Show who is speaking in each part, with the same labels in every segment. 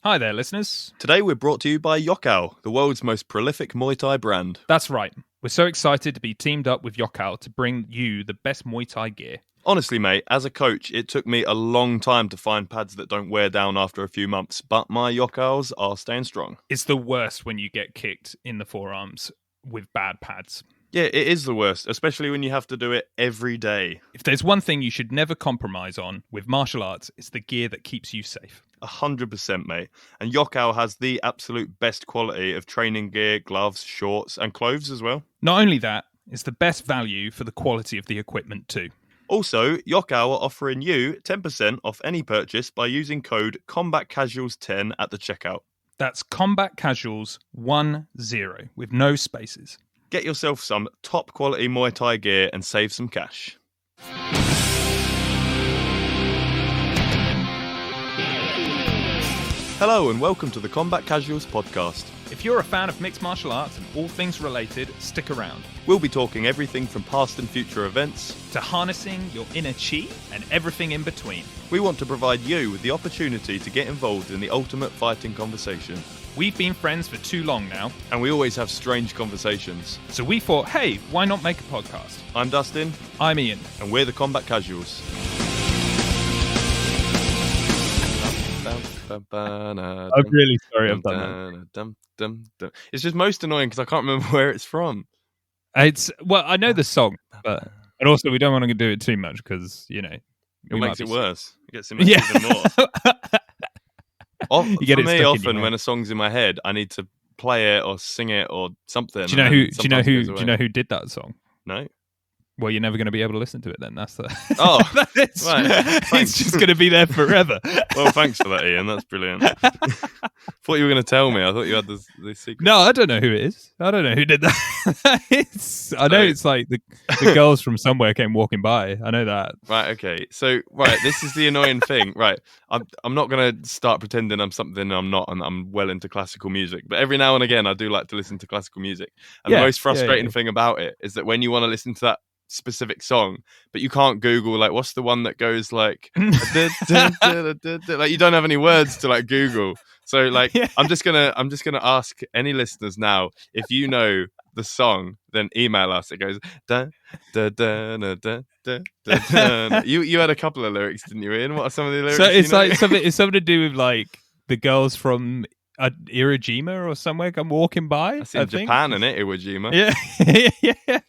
Speaker 1: Hi there, listeners.
Speaker 2: Today we're brought to you by Yokkao, the world's most prolific Muay Thai brand.
Speaker 1: That's right. We're so excited to be teamed up with Yokkao to bring you the best Muay Thai gear.
Speaker 2: Honestly, mate, as a coach, it took me a long time to find pads that don't wear down after a few months, but my Yokkaos are staying strong.
Speaker 1: It's the worst when you get kicked in the forearms with bad pads.
Speaker 2: Yeah, it is the worst, especially when you have to do it every day.
Speaker 1: If there's one thing you should never compromise on with martial arts, it's the gear that keeps you safe.
Speaker 2: 100%, mate. And Yokkao has the absolute best quality of training gear, gloves, shorts, and clothes as well.
Speaker 1: Not only that, it's the best value for the quality of the equipment too.
Speaker 2: Also, Yokkao are offering you 10% off any purchase by using code CombatCasuals10 at the checkout.
Speaker 1: That's Combat Casuals 10 with no spaces.
Speaker 2: Get yourself some top quality Muay Thai gear and save some cash. Hello and welcome to the Combat Casuals podcast.
Speaker 1: If you're a fan of mixed martial arts and all things related, stick around.
Speaker 2: We'll be talking everything from past and future events
Speaker 1: to harnessing your inner chi and everything in between.
Speaker 2: We want to provide you with the opportunity to get involved in the ultimate fighting conversation.
Speaker 1: We've been friends for too long now,
Speaker 2: and we always have strange conversations.
Speaker 1: So we thought, hey, why not make a podcast?
Speaker 2: I'm Dustin.
Speaker 1: I'm Ian.
Speaker 2: And we're the Combat Casuals.
Speaker 1: I'm really sorry I've done
Speaker 2: that. It's just most annoying because I can't remember where it's from.
Speaker 1: Well, I know the song, but and also we don't want to do it too much because, you know,
Speaker 2: it makes it worse. It gets it even more. For me, often when a song's in my head, I need to play it or sing it or something.
Speaker 1: Do you know who did that song?
Speaker 2: No.
Speaker 1: Well, you're never going to be able to listen to it then. That's the.
Speaker 2: Oh,
Speaker 1: right. It's just going to be there forever.
Speaker 2: Well, thanks for that, Ian. That's brilliant. Thought you were going to tell me. I thought you had the secret.
Speaker 1: No, I don't know who it is. I don't know who did that. I know it's like the girls from somewhere came walking by. I know that.
Speaker 2: Right. Okay. So, this is the annoying thing. Right. I'm not going to start pretending I'm something I'm not, and I'm well into classical music. But every now and again, I do like to listen to classical music. And the most frustrating thing about it is that when you want to listen to that specific song, but you can't Google like what's the one that goes like like you don't have any words to like Google. So like I'm just gonna ask any listeners now, if you know the song, then email us. It goes da da da da da da da. You had a couple of lyrics, didn't you, Ian? What are some of the lyrics?
Speaker 1: So it's like something to do with like the girls from Iwo Jima or somewhere come walking by.
Speaker 2: That's in Japan, isn't it? Iwo Jima.
Speaker 1: Yeah.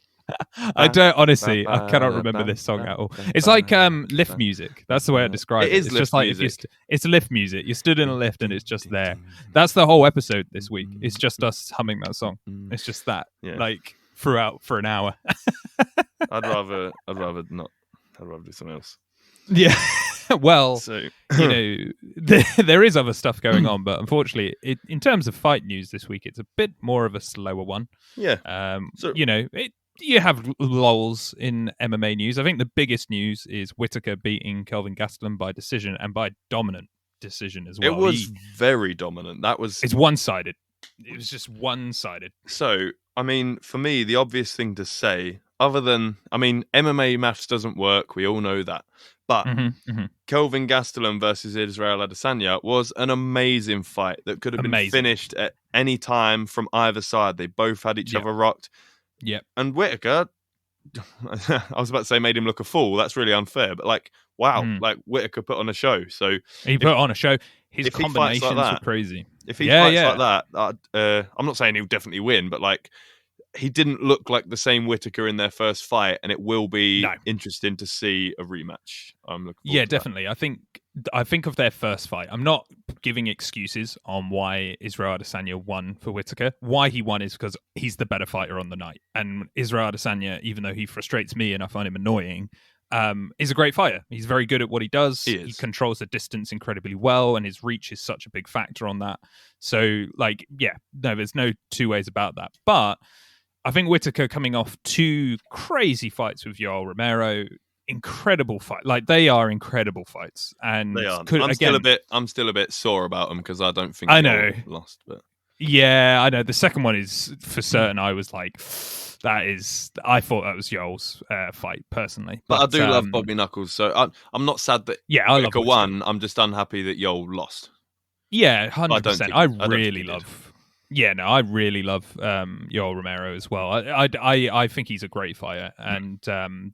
Speaker 1: I don't honestly. I cannot remember this song at all. It's like lift music. That's the way I describe it.
Speaker 2: It's
Speaker 1: just like it's lift music. You stood in a lift and it's just there. That's the whole episode this week. It's just us humming that song. It's just that, like throughout for an hour.
Speaker 2: I'd rather not. I'd rather do something else.
Speaker 1: Yeah. Well, you know, there is other stuff going on, but unfortunately, in terms of fight news this week, it's a bit more of a slower one.
Speaker 2: Yeah.
Speaker 1: You know, you have lulls in MMA news. I think the biggest news is Whittaker beating Kelvin Gastelum by decision, and by dominant decision as well.
Speaker 2: It was very dominant.
Speaker 1: It's one-sided. It was just one-sided.
Speaker 2: So, I mean, for me, the obvious thing to say, other than, I mean, MMA maths doesn't work. We all know that. But Kelvin Gastelum versus Israel Adesanya was an amazing fight that could have been finished at any time from either side. They both had each other rocked.
Speaker 1: Yeah.
Speaker 2: And Whittaker, I was about to say made him look a fool. That's really unfair. But like, wow, like Whittaker put on a show. So
Speaker 1: he put on a show. His combinations were crazy.
Speaker 2: If he fights like that, I'm not saying he'll definitely win, but like, he didn't look like the same Whittaker in their first fight, and it will be interesting to see a rematch. I'm looking forward to
Speaker 1: definitely. That. I think of their first fight. I'm not giving excuses on why Israel Adesanya won for Whittaker. Why he won is because he's the better fighter on the night. And Israel Adesanya, even though he frustrates me and I find him annoying, is a great fighter. He's very good at what he does. He controls the distance incredibly well, and his reach is such a big factor on that. So, like, there's no two ways about that. But I think Whittaker coming off two crazy fights with Yoel Romero, incredible fight. Like, they are incredible fights, and
Speaker 2: they are. I'm still a bit sore about them because I don't think
Speaker 1: I
Speaker 2: lost. But
Speaker 1: yeah, I know the second one is for certain. I was like, I thought that was Yoel's fight personally,
Speaker 2: but I do love Bobby Knuckles, so I'm not sad that
Speaker 1: I love
Speaker 2: won. I'm just unhappy that Yoel lost.
Speaker 1: Yeah,
Speaker 2: I don't
Speaker 1: 100%.
Speaker 2: think
Speaker 1: I
Speaker 2: he did.
Speaker 1: really love. Yeah, no, I really love Yoel Romero as well. I think he's a great fighter, and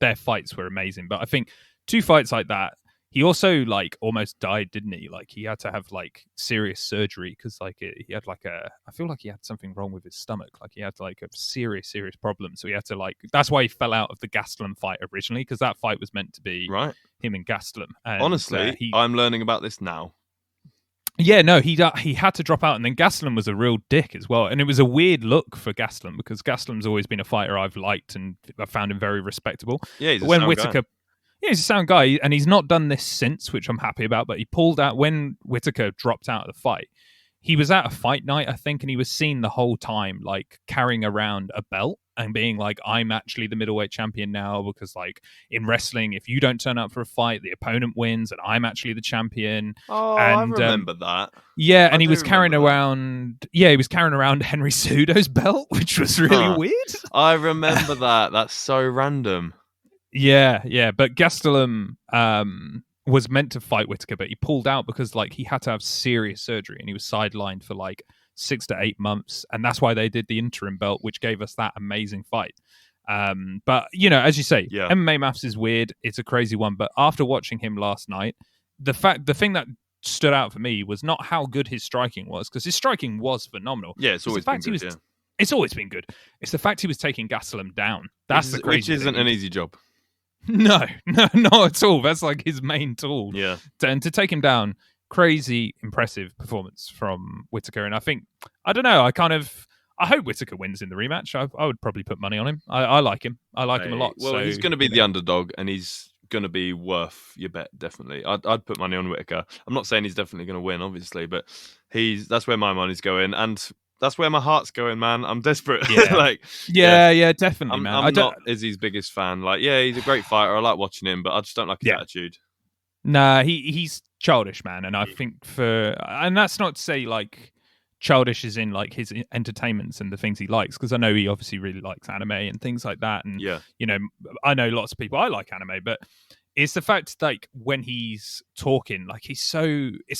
Speaker 1: their fights were amazing. But I think 2 fights like that, he also like almost died, didn't he? Like he had to have like serious surgery because like he had like I feel like he had something wrong with his stomach. Like he had like a serious problem. So he had to like that's why he fell out of the Gastelum fight originally, because that fight was meant to be
Speaker 2: Right.
Speaker 1: him and Gastelum. And,
Speaker 2: Honestly, I'm learning about this now.
Speaker 1: Yeah, no, he had to drop out, and then Gastelum was a real dick as well, and it was a weird look for Gastelum because Gastelum's always been a fighter I've liked and I found him very respectable.
Speaker 2: Yeah, he's a
Speaker 1: when
Speaker 2: sound
Speaker 1: Whittaker,
Speaker 2: guy.
Speaker 1: Yeah, he's a sound guy, and he's not done this since, which I'm happy about. But he pulled out when Whittaker dropped out of the fight. He was at a fight night, I think, and he was seen the whole time like carrying around a belt and being like, I'm actually the middleweight champion now, because like in wrestling, if you don't turn up for a fight, the opponent wins and I'm actually the champion.
Speaker 2: Oh,
Speaker 1: and,
Speaker 2: I remember that.
Speaker 1: Yeah, and
Speaker 2: I
Speaker 1: he was carrying
Speaker 2: around.
Speaker 1: he was carrying around Henry Cejudo's belt, which was really weird.
Speaker 2: I remember that. That's so random.
Speaker 1: Yeah. But Gastelum was meant to fight Whittaker, but he pulled out because like he had to have serious surgery, and he was sidelined for like 6 to 8 months, and that's why they did the interim belt, which gave us that amazing fight. But you know, as you say, MMA maths is weird. It's a crazy one. But after watching him last night, the thing that stood out for me was not how good his striking was, because his striking was phenomenal.
Speaker 2: Yeah, it's always been good.
Speaker 1: It's always been good. It's the fact he was taking Gastelum down. That's the crazy
Speaker 2: which isn't
Speaker 1: thing.
Speaker 2: An easy job.
Speaker 1: No, not at all. That's like his main tool.
Speaker 2: Yeah.
Speaker 1: And to take him down, crazy impressive performance from Whittaker. And I think, I don't know, I hope Whittaker wins in the rematch. I would probably put money on him. I like him. I like him a lot.
Speaker 2: Well, he's going to be the underdog, and he's going to be worth your bet, definitely. I'd put money on Whittaker. I'm not saying he's definitely going to win, obviously, but that's where my money's going, and that's where my heart's going, man. I'm desperate.
Speaker 1: Yeah. Definitely, man.
Speaker 2: I'm not Izzy's biggest fan. Like, yeah, he's a great fighter. I like watching him, but I just don't like his attitude.
Speaker 1: Nah, he's childish, man. And I think and that's not to say like childish is in like his entertainments and the things he likes, because I know he obviously really likes anime and things like that. And you know, I know lots of people I like anime, but it's the fact like when he's talking, like it's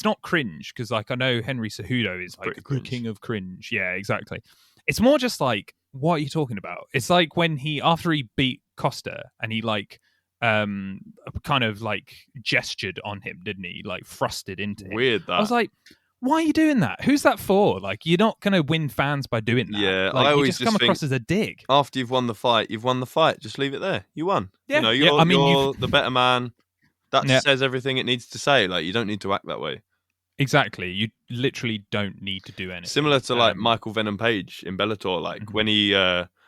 Speaker 1: not cringe, because like I know Henry Cejudo is like the king of cringe. Yeah, exactly. It's more just like, what are you talking about? It's like when after he beat Costa and he like kind of like gestured on him, didn't he? Like thrusted into him.
Speaker 2: Weird that.
Speaker 1: I was like, why are you doing that? Who's that for? Like, you're not going to win fans by doing that.
Speaker 2: Yeah,
Speaker 1: like,
Speaker 2: I always
Speaker 1: you just come across as a dick.
Speaker 2: After you've won the fight, Just leave it there. You won.
Speaker 1: Yeah,
Speaker 2: you know, you're the better man. That says everything it needs to say. Like, you don't need to act that way.
Speaker 1: Exactly. You literally don't need to do anything.
Speaker 2: Similar to like Michael Venom Page in Bellator, like when he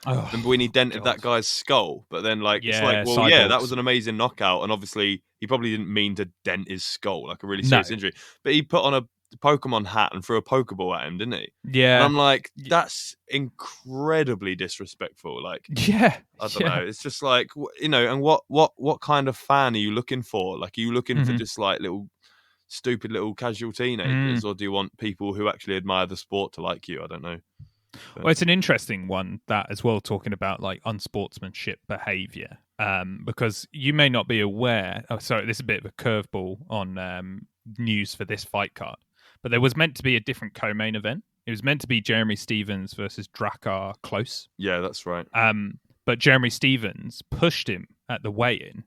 Speaker 2: remember when he dented that guy's skull, but then like it's like, well, that was an amazing knockout, and obviously he probably didn't mean to dent his skull, like a really serious injury, but he put on a Pokemon hat and threw a Pokeball at him, didn't he?
Speaker 1: Yeah.
Speaker 2: And I'm like, that's incredibly disrespectful. Like,
Speaker 1: I
Speaker 2: don't know. It's just like, you know, and what kind of fan are you looking for? Like, are you looking for just like stupid little casual teenagers, or do you want people who actually admire the sport to like you? I don't know.
Speaker 1: Well, it's an interesting one, that as well, talking about like unsportsmanship behavior, because you may not be aware. Oh, sorry, this is a bit of a curveball on news for this fight card, but there was meant to be a different co-main event. It was meant to be Jeremy Stephens versus Drakkar Klose.
Speaker 2: Yeah, that's right.
Speaker 1: But Jeremy Stephens pushed him at the weigh-in.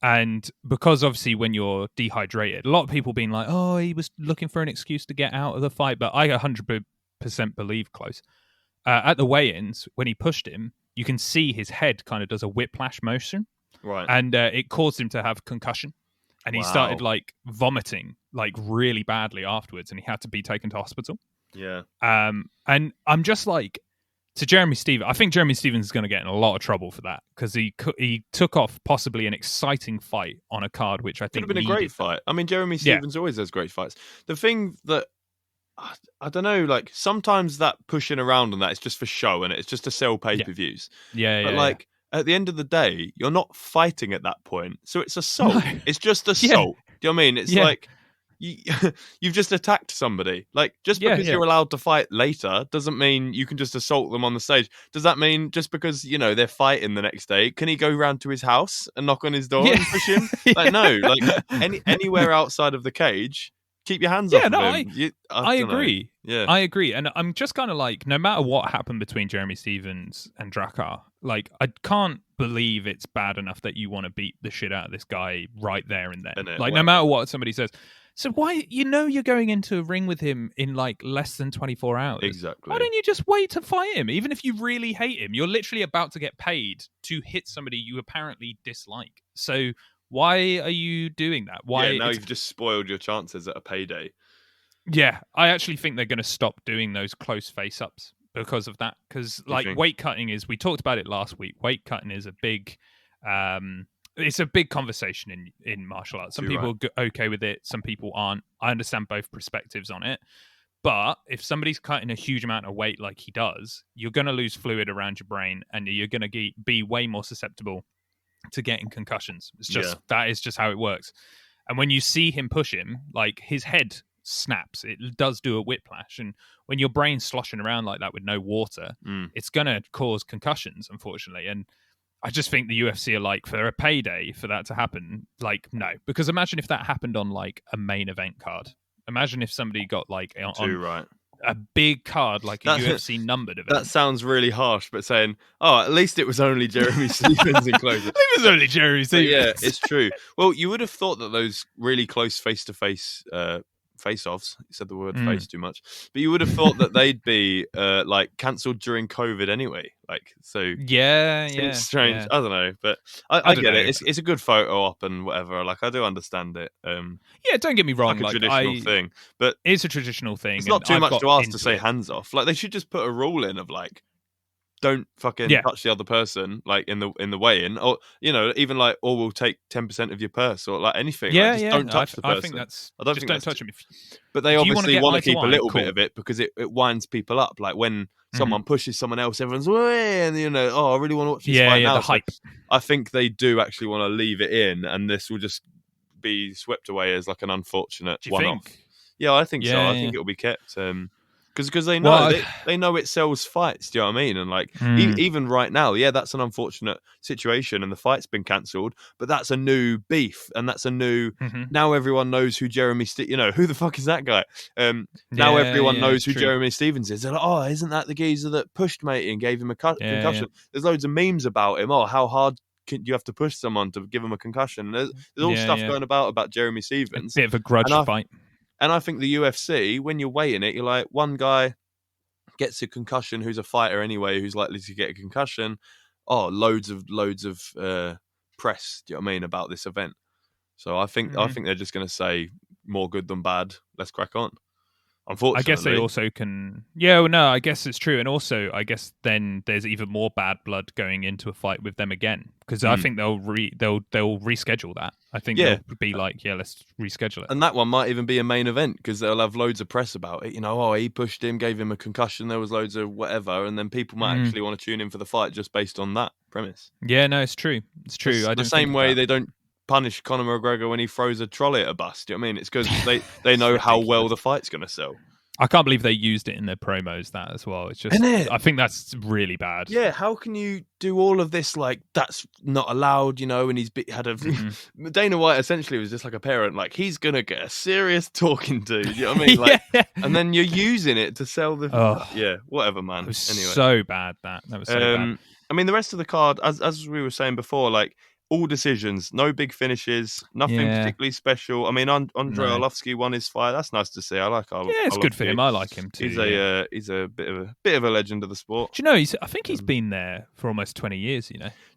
Speaker 1: And because obviously when you're dehydrated, a lot of people being like, oh, he was looking for an excuse to get out of the fight. But I 100% believe Klose. At the weigh-ins, when he pushed him, you can see his head kind of does a whiplash motion.
Speaker 2: Right.
Speaker 1: And it caused him to have concussion. And he started like vomiting like really badly afterwards, and he had to be taken to hospital.
Speaker 2: Yeah.
Speaker 1: And I'm just like, to Jeremy Stephens, I think Jeremy Stephens is going to get in a lot of trouble for that, because he took off possibly an exciting fight on a card which I think
Speaker 2: could have been a great fight. I mean, Jeremy Stephens always has great fights. The thing that I don't know, like sometimes that pushing around and that is just for show, and it's just to sell pay-per-views.
Speaker 1: But
Speaker 2: like at the end of the day, you're not fighting at that point, so it's assault. No. It's just assault. Do you know what I mean? It's like you've just attacked somebody. Like, just because you're allowed to fight later doesn't mean you can just assault them on the stage. Does that mean just because, you know, they're fighting the next day, can he go round to his house and knock on his door and push him? Like, no. Like, anywhere outside of the cage, keep your hands off
Speaker 1: Yeah,
Speaker 2: of
Speaker 1: no,
Speaker 2: him.
Speaker 1: I
Speaker 2: don't know.
Speaker 1: agree.
Speaker 2: Yeah,
Speaker 1: I agree. And I'm just kind of like, no matter what happened between Jeremy Stevens and Drakkar, like, I can't believe it's bad enough that you want to beat the shit out of this guy right there and then.
Speaker 2: Innit?
Speaker 1: Like, no matter what somebody says. So why, you're going into a ring with him in like less than 24 hours.
Speaker 2: Exactly.
Speaker 1: Why don't you just wait to fight him? Even if you really hate him, you're literally about to get paid to hit somebody you apparently dislike. So why are you doing that? Why?
Speaker 2: Yeah, now you've just spoiled your chances at a payday.
Speaker 1: Yeah, I actually think they're going to stop doing those close face-ups because of that. Because like weight cutting is, we talked about it last week. Weight cutting is a big, it's a big conversation in martial arts. Some people are okay with it, some people aren't. I understand both perspectives on it. But if somebody's cutting a huge amount of weight like he does, you're going to lose fluid around your brain, and you're going to be way more susceptible to getting concussions. It's just that is just how it works. And when you see him push him, like his head snaps, it does do a whiplash, and when your brain's sloshing around like that with no water, it's going to cause concussions, unfortunately. And I just think the UFC are like, for a payday for that to happen, like, no. Because imagine if that happened on like a main event card. Imagine if somebody got like on a big card, like a UFC numbered event.
Speaker 2: That sounds really harsh, but saying, oh, at least it was only Jeremy Stevens in close.
Speaker 1: It was only Jeremy Stevens.
Speaker 2: Yeah, it's true. Well, you would have thought that those really close face-to-face face-offs, you said the word face too much, but you would have thought that they'd be like cancelled during COVID anyway. Like, so it's strange. Yeah. I don't know, but I get it. It's a good photo op and whatever. Like, I do understand it.
Speaker 1: Yeah, don't get me wrong.
Speaker 2: Like a traditional thing, but
Speaker 1: it's a traditional thing.
Speaker 2: It's not too much to ask to say hands off. Like, they should just put a rule in of like, don't fucking touch the other person, like in the weigh-in, or even like, or we'll take 10% of your purse, or like anything.
Speaker 1: Yeah,
Speaker 2: like, just don't touch the person.
Speaker 1: I think that's. I don't think don't touch him.
Speaker 2: But they obviously want to keep a little bit of it because it winds people up. Like when someone pushes someone else, everyone's way, and I really want to watch this fight now.
Speaker 1: The hype.
Speaker 2: So I think they do actually want to leave it in, and this will just be swept away as like an unfortunate one-off. Yeah, I think so. I think it will be kept. Because they know they know it sells fights. Do you know what I mean? And like even right now, that's an unfortunate situation, and the fight's been cancelled. But that's a new beef, and that's a new. Now everyone knows who Jeremy. Who the fuck is that guy? Now everyone knows who Jeremy Stevens is. They're like, oh, isn't that the geezer that pushed matey and gave him a concussion? There's loads of memes about him. Oh, how hard you have to push someone to give him a concussion? There's all stuff going about Jeremy Stevens.
Speaker 1: A bit of a grudge fight.
Speaker 2: And I think the UFC, when you're weighing it, you're like, one guy gets a concussion who's a fighter anyway, who's likely to get a concussion. Oh, loads of press, do you know what I mean, about this event. So I think they're just going to say more good than bad. Let's crack on. Unfortunately,
Speaker 1: I guess they also can. Yeah, well, no, I guess it's true, and also I guess then there's even more bad blood going into a fight with them again, because I think they'll reschedule that. I think they'll be like, let's reschedule it,
Speaker 2: and that one might even be a main event because they'll have loads of press about it. He pushed him, gave him a concussion. There was loads of whatever, and then people might actually want to tune in for the fight just based on that premise.
Speaker 1: Yeah, no, it's true. It's true.
Speaker 2: It's the same way they don't punish Conor McGregor when he throws a trolley at a bus. Do you know what I mean? It's because they know how well the fight's going to sell.
Speaker 1: I can't believe they used it in their promos, that as well. It's just, I think that's really bad.
Speaker 2: Yeah, how can you do all of this like that's not allowed, and he's had a Dana White essentially was just like a parent, like he's gonna get a serious talking to, you know what I mean? Like, and then you're using it to sell the whatever, man.
Speaker 1: It was so bad that was so bad.
Speaker 2: I mean, the rest of the card, as we were saying before, like all decisions, no big finishes, nothing particularly special. I mean, Andrei Arlovski won his fight. That's nice to see. I like Arlovski.
Speaker 1: Yeah, it's good for him. I like him too.
Speaker 2: He's a bit of a legend of the sport.
Speaker 1: Do you know? I think he's been there for almost 20 years.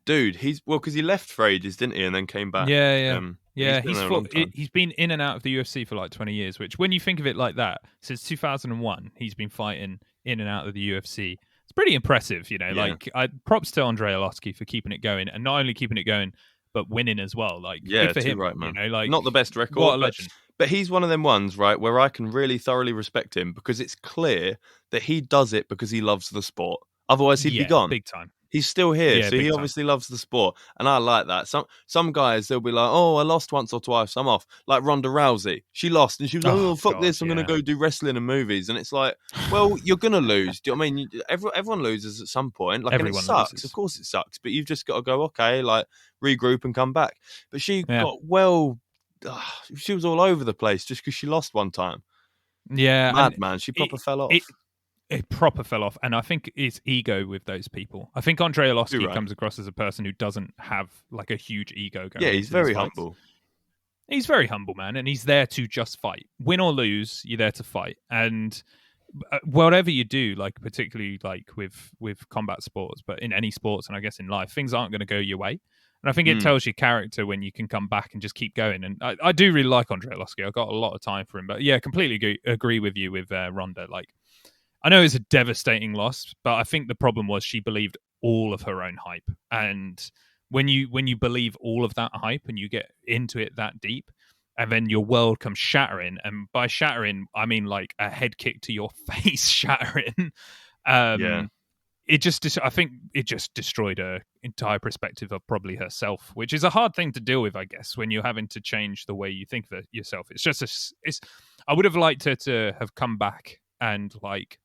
Speaker 2: Dude, because he left for ages, didn't he, and then came back.
Speaker 1: He's been in and out of the UFC for like 20 years. Which, when you think of it like that, since 2001, he's been fighting in and out of the UFC. It's pretty impressive, Like, props to Andrei Arlovski for keeping it going, and not only keeping it going, but winning as well. Like, good for him,
Speaker 2: right, man.
Speaker 1: Like,
Speaker 2: not the best record,
Speaker 1: what a legend.
Speaker 2: But he's one of them ones, right, where I can really thoroughly respect him because it's clear that he does it because he loves the sport. Otherwise, he'd be gone.
Speaker 1: Big time.
Speaker 2: He's still here, so he obviously loves the sport, and I like that. Some guys, they'll be like, "Oh, I lost once or twice, I'm off." Like Ronda Rousey, she lost, and she was like, "Oh, fuck this, I'm gonna go do wrestling and movies." And it's like, well, you're gonna lose. Do you know what I mean? Everyone loses at some point. Like, everyone, and it sucks. Loses. Of course, it sucks, but you've just got to go, okay, like regroup and come back. But she got well she was all over the place just because she lost one time.
Speaker 1: Yeah,
Speaker 2: Mad, man. She proper fell off.
Speaker 1: It proper fell off, and I think it's ego with those people. I think Andrei Arlovski comes across as a person who doesn't have like a huge ego going.
Speaker 2: Yeah, he's very humble.
Speaker 1: He's very humble, man, and he's there to just fight. Win or lose, you're there to fight. And whatever you do, like particularly like with combat sports, but in any sports, and I guess in life, things aren't going to go your way. And I think it tells your character when you can come back and just keep going. And I do really like Andrei Arlovski. I've got a lot of time for him. But yeah, completely agree with you with Ronda. Like, I know it's a devastating loss, but I think the problem was she believed all of her own hype. And when you believe all of that hype and you get into it that deep, and then your world comes shattering, and by shattering, I mean like a head kick to your face shattering. I think it just destroyed her entire perspective of probably herself, which is a hard thing to deal with, I guess, when you're having to change the way you think of yourself. It's just I would have liked her to have come back and like,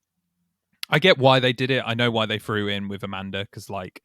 Speaker 1: I get why they did it. I know why they threw in with Amanda, because like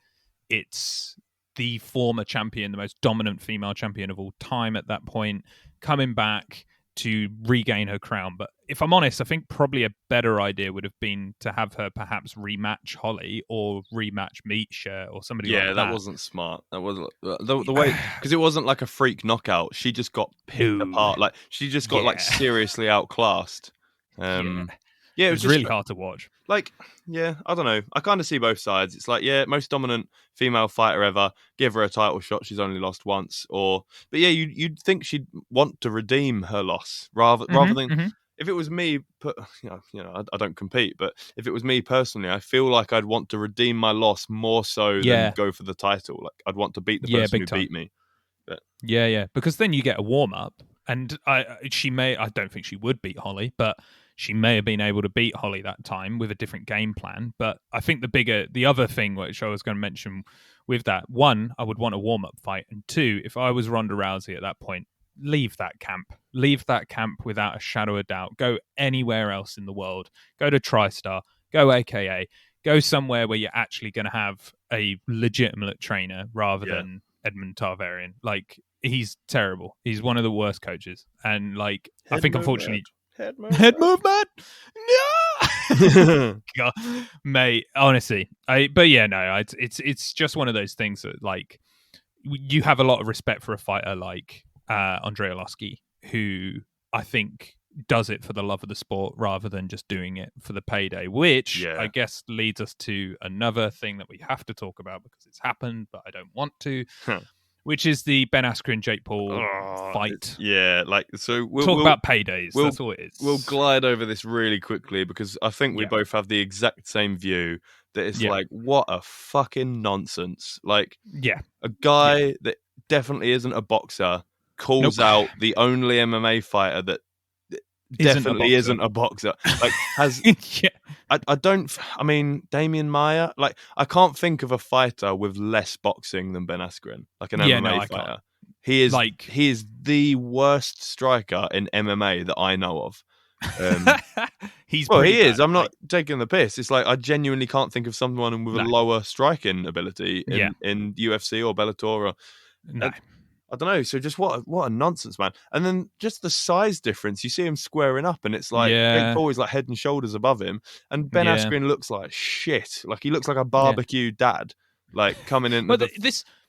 Speaker 1: it's the former champion, the most dominant female champion of all time at that point, coming back to regain her crown. But if I'm honest, I think probably a better idea would have been to have her perhaps rematch Holly or rematch Misha or somebody like that.
Speaker 2: Yeah, that wasn't smart. That wasn't the way, because it wasn't like a freak knockout. She just got picked apart. Like she just got like seriously outclassed. Yeah,
Speaker 1: it was really hard to watch.
Speaker 2: Like, yeah, I don't know. I kind of see both sides. It's like, yeah, most dominant female fighter ever. Give her a title shot. She's only lost once. But yeah, you'd think she'd want to redeem her loss rather than if it was me. I don't compete, but if it was me personally, I feel like I'd want to redeem my loss more so than go for the title. Like I'd want to beat the person who beat me. But...
Speaker 1: Yeah, because then you get a warm up, and I don't think she would beat Holly, but she may have been able to beat Holly that time with a different game plan. But I think the other thing which I was going to mention with that, one, I would want a warm-up fight. And two, if I was Ronda Rousey at that point, leave that camp. Leave that camp without a shadow of doubt. Go anywhere else in the world. Go to TriStar. Go AKA. Go somewhere where you're actually going to have a legitimate trainer rather than Edmund Tarvarian. Like, he's terrible. He's one of the worst coaches. And, like, I think, unfortunately...
Speaker 2: Head movement.
Speaker 1: No, God, mate. Honestly, it's just one of those things that, like, you have a lot of respect for a fighter like Andrei Arlovski, who I think does it for the love of the sport rather than just doing it for the payday. Which I guess leads us to another thing that we have to talk about because it's happened, but I don't want to. Which is the Ben Askren Jake Paul fight.
Speaker 2: Yeah, like so. We'll
Speaker 1: talk about paydays. That's all it is.
Speaker 2: We'll glide over this really quickly because I think we both have the exact same view. That it's like, what a fucking nonsense! Like, a guy that definitely isn't a boxer calls out the only MMA fighter that definitely isn't a boxer. Like, has I mean, Damian Maia. Like, I can't think of a fighter with less boxing than Ben Askren. Like an MMA fighter. He is the worst striker in MMA that I know of.
Speaker 1: He
Speaker 2: is. I'm not taking the piss. It's like I genuinely can't think of someone with a lower striking ability in UFC or Bellator. I don't know. So just what a nonsense, man. And then just the size difference. You see him squaring up, and it's like Jake Paul is like head and shoulders above him, and Ben Askren looks like shit. Like he looks like a barbecue dad, like coming in.
Speaker 1: But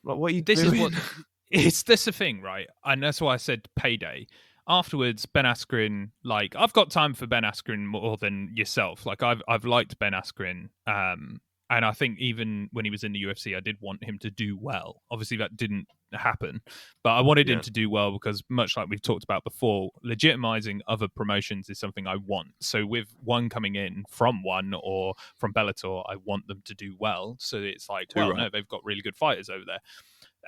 Speaker 2: what are you
Speaker 1: this
Speaker 2: doing?
Speaker 1: Is this a thing, right? And that's why I said payday. Afterwards, Ben Askren, like, I've got time for Ben Askren more than yourself. Like, I've liked Ben Askren. And I think even when he was in the UFC, I did want him to do well. Obviously, that didn't happen. But I wanted him to do well because, much like we've talked about before, legitimizing other promotions is something I want. So with one coming in from one or from Bellator, I want them to do well. So it's like, no, they've got really good fighters over there.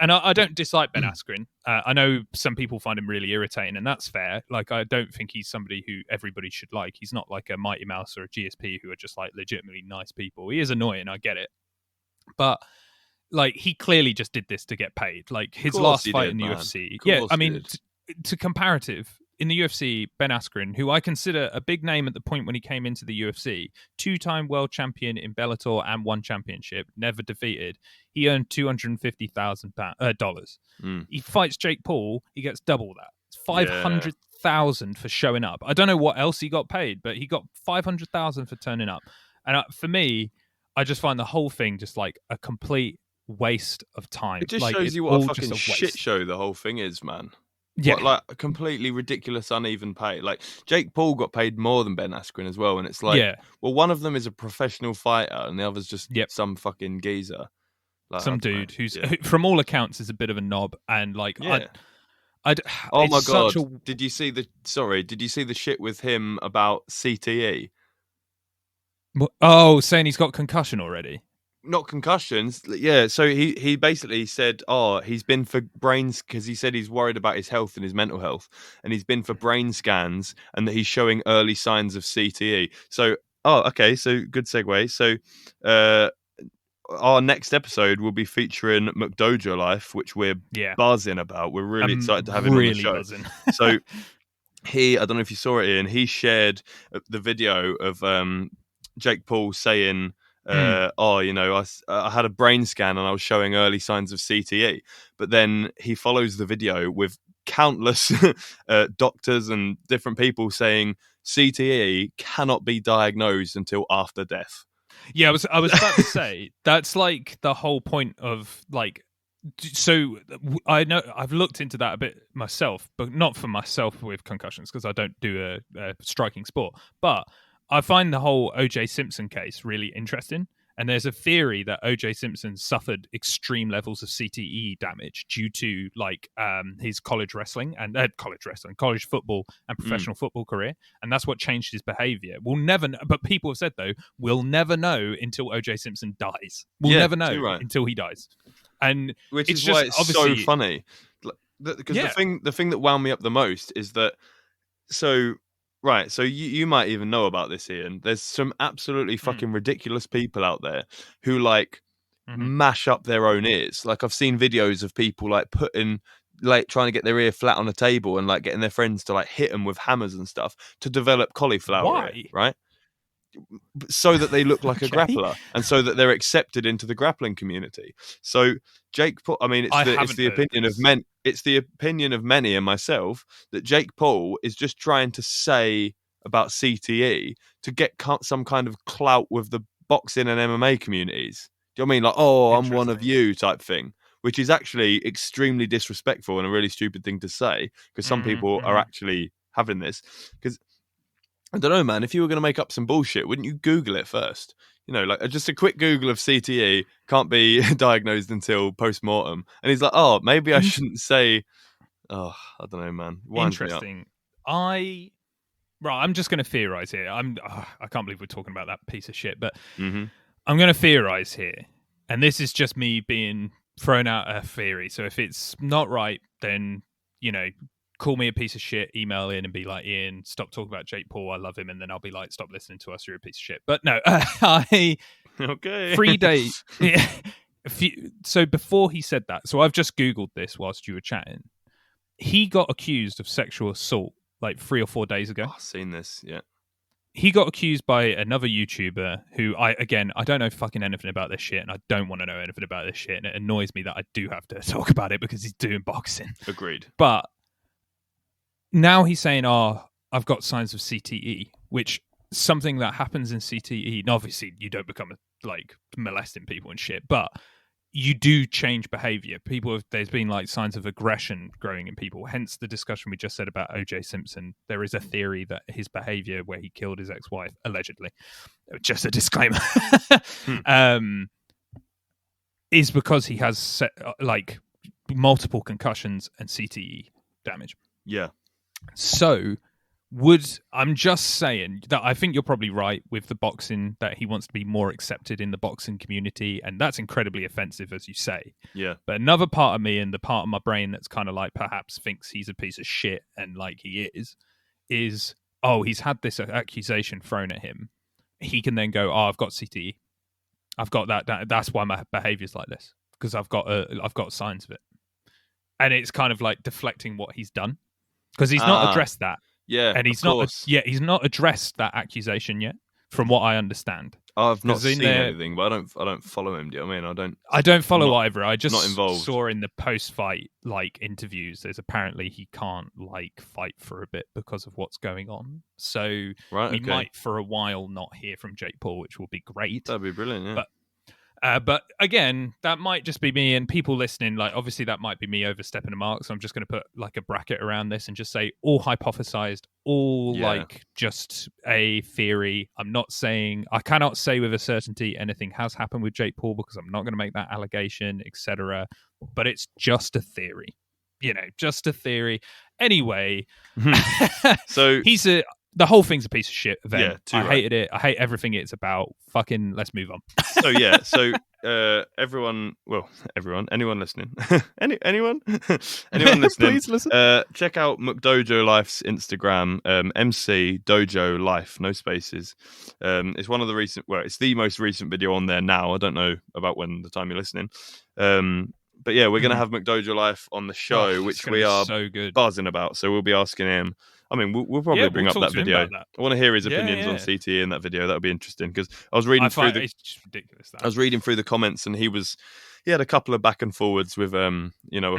Speaker 1: And I don't dislike Ben Askren. I know some people find him really irritating, and that's fair. Like, I don't think he's somebody who everybody should like. He's not like a Mighty Mouse or a GSP who are just like legitimately nice people. He is annoying, I get it. But like, he clearly just did this to get paid. Like, his last fight in the UFC. Yeah, I mean, to comparative, in the UFC, Ben Askren, who I consider a big name at the point when he came into the UFC, 2-time world champion in Bellator and one championship, never defeated. He earned $250,000. He fights Jake Paul, he gets double that. It's 500,000 for showing up. I don't know what else he got paid, but he got 500,000 for turning up. And for me, I just find the whole thing just like a complete waste of time.
Speaker 2: It just
Speaker 1: like,
Speaker 2: shows you what a fucking shit show the whole thing is, man.
Speaker 1: Yeah.
Speaker 2: What, like, a completely ridiculous, uneven pay. Like, Jake Paul got paid more than Ben Askren as well. And it's like, well, one of them is a professional fighter and the other's just some fucking geezer. Like,
Speaker 1: some dude who's, who, from all accounts, is a bit of a knob. And like,
Speaker 2: oh my God. Did you see the shit with him about CTE?
Speaker 1: Oh, saying he's got concussion already?
Speaker 2: Not concussions, yeah. So he basically said, he's been for brains, because he said he's worried about his health and his mental health, and he's been for brain scans, and that he's showing early signs of CTE. So, okay, so good segue. So, our next episode will be featuring McDojo Life, which we're buzzing about. We're really excited to have him on the show. Buzzing. So, I don't know if you saw it, Ian. He shared the video of Jake Paul saying, I had a brain scan and I was showing early signs of CTE. But then he follows the video with countless doctors and different people saying CTE cannot be diagnosed until after death.
Speaker 1: Yeah, I was about to say, that's like the whole point of like, so I know I've looked into that a bit myself, but not for myself with concussions, because I don't do a striking sport. But I find the whole O.J. Simpson case really interesting. And there's a theory that O.J. Simpson suffered extreme levels of CTE damage due to like his college football and professional football career. And that's what changed his behavior. We'll never know. But people have said, though, we'll never know until O.J. Simpson dies. We'll never know until he dies. And
Speaker 2: which is why it's so funny. Because the thing that wound me up the most is that, right, so you might even know about this, Ian. There's some absolutely fucking ridiculous people out there who like mash up their own ears. Like, I've seen videos of people like trying to get their ear flat on a table and like getting their friends to like hit them with hammers and stuff to develop cauliflower ear, right? So that they look like a grappler, and so that they're accepted into the grappling community. So Jake Paul, I mean, it's the opinion of men. It's the opinion of many and myself that Jake Paul is just trying to say about CTE to get some kind of clout with the boxing and MMA communities. Do you know what I mean? Like, I'm one of you type thing, which is actually extremely disrespectful and a really stupid thing to say, because some people are actually having this. Because I don't know, man, if you were going to make up some bullshit, wouldn't you Google it first? You know, like just a quick Google of CTE can't be diagnosed until post-mortem. And he's like, maybe I shouldn't say, I don't know, man.
Speaker 1: Interesting. I'm just going to theorize here. I can't believe we're talking about that piece of shit, but I'm going to theorize here. And this is just me being thrown out a theory. So if it's not right, then, call me a piece of shit, email in and be like, Ian, stop talking about Jake Paul, I love him. And then I'll be like, stop listening to us, you're a piece of shit. But no,
Speaker 2: okay.
Speaker 1: 3 days. So before he said that, so I've just Googled this whilst you were chatting. He got accused of sexual assault like 3 or 4 days ago.
Speaker 2: I've seen this, yeah.
Speaker 1: He got accused by another YouTuber who I don't know fucking anything about this shit, and I don't want to know anything about this shit. And it annoys me that I do have to talk about it because he's doing boxing.
Speaker 2: Agreed.
Speaker 1: But now he's saying, I've got signs of CTE, which something that happens in CTE. And obviously, you don't become like molesting people and shit, but you do change behavior. There's been like signs of aggression growing in people. Hence the discussion we just said about O.J. Simpson. There is a theory that his behavior, where he killed his ex-wife, allegedly, just a disclaimer, is because he has like multiple concussions and CTE damage.
Speaker 2: Yeah.
Speaker 1: So I'm just saying that I think you're probably right with the boxing, that he wants to be more accepted in the boxing community, and that's incredibly offensive, as you say.
Speaker 2: Yeah.
Speaker 1: But another part of me, and the part of my brain that's kind of like perhaps thinks he's a piece of shit, and like he is he's had this accusation thrown at him. He can then go, I've got CTE. I've got that. That's why my behavior's like this, because I've got signs of it. And it's kind of like deflecting what he's done, because he's not addressed that.
Speaker 2: Yeah,
Speaker 1: and he's not addressed that accusation yet. from what I understand.
Speaker 2: I've not seen anything, but I don't follow him. Do you know what I mean?
Speaker 1: I don't follow either. I just
Speaker 2: not involved.
Speaker 1: saw in the post-fight like interviews, there's apparently he can't like fight for a bit because of what's going on. So we might for a while not hear from Jake Paul, which will be great.
Speaker 2: That'd be brilliant, yeah.
Speaker 1: But again, that might just be me, and people listening, like obviously that might be me overstepping the mark. So I'm just going to put like a bracket around this and just say all hypothesized, all like just a theory. I cannot say with a certainty anything has happened with Jake Paul because I'm not going to make that allegation, etc. But it's just a theory, just a theory. Anyway,
Speaker 2: so
Speaker 1: the whole thing's a piece of shit event.
Speaker 2: Yeah,
Speaker 1: I hated it. I hate everything it's about. Fucking let's move on. Anyone listening? anyone listening? Please listen.
Speaker 2: Check out McDojo Life's Instagram, MC Dojo Life, no spaces. It's one of the it's the most recent video on there now. I don't know about when the time you're listening. But yeah, we're going to have McDojo Life on the show, which we are so buzzing about. So we'll be asking him. I mean, we'll probably bring up that video. I want to hear his opinions on CTE in that video. That would be interesting because I was reading through it's just ridiculous. I was reading through the comments, and he had a couple of back and forwards with a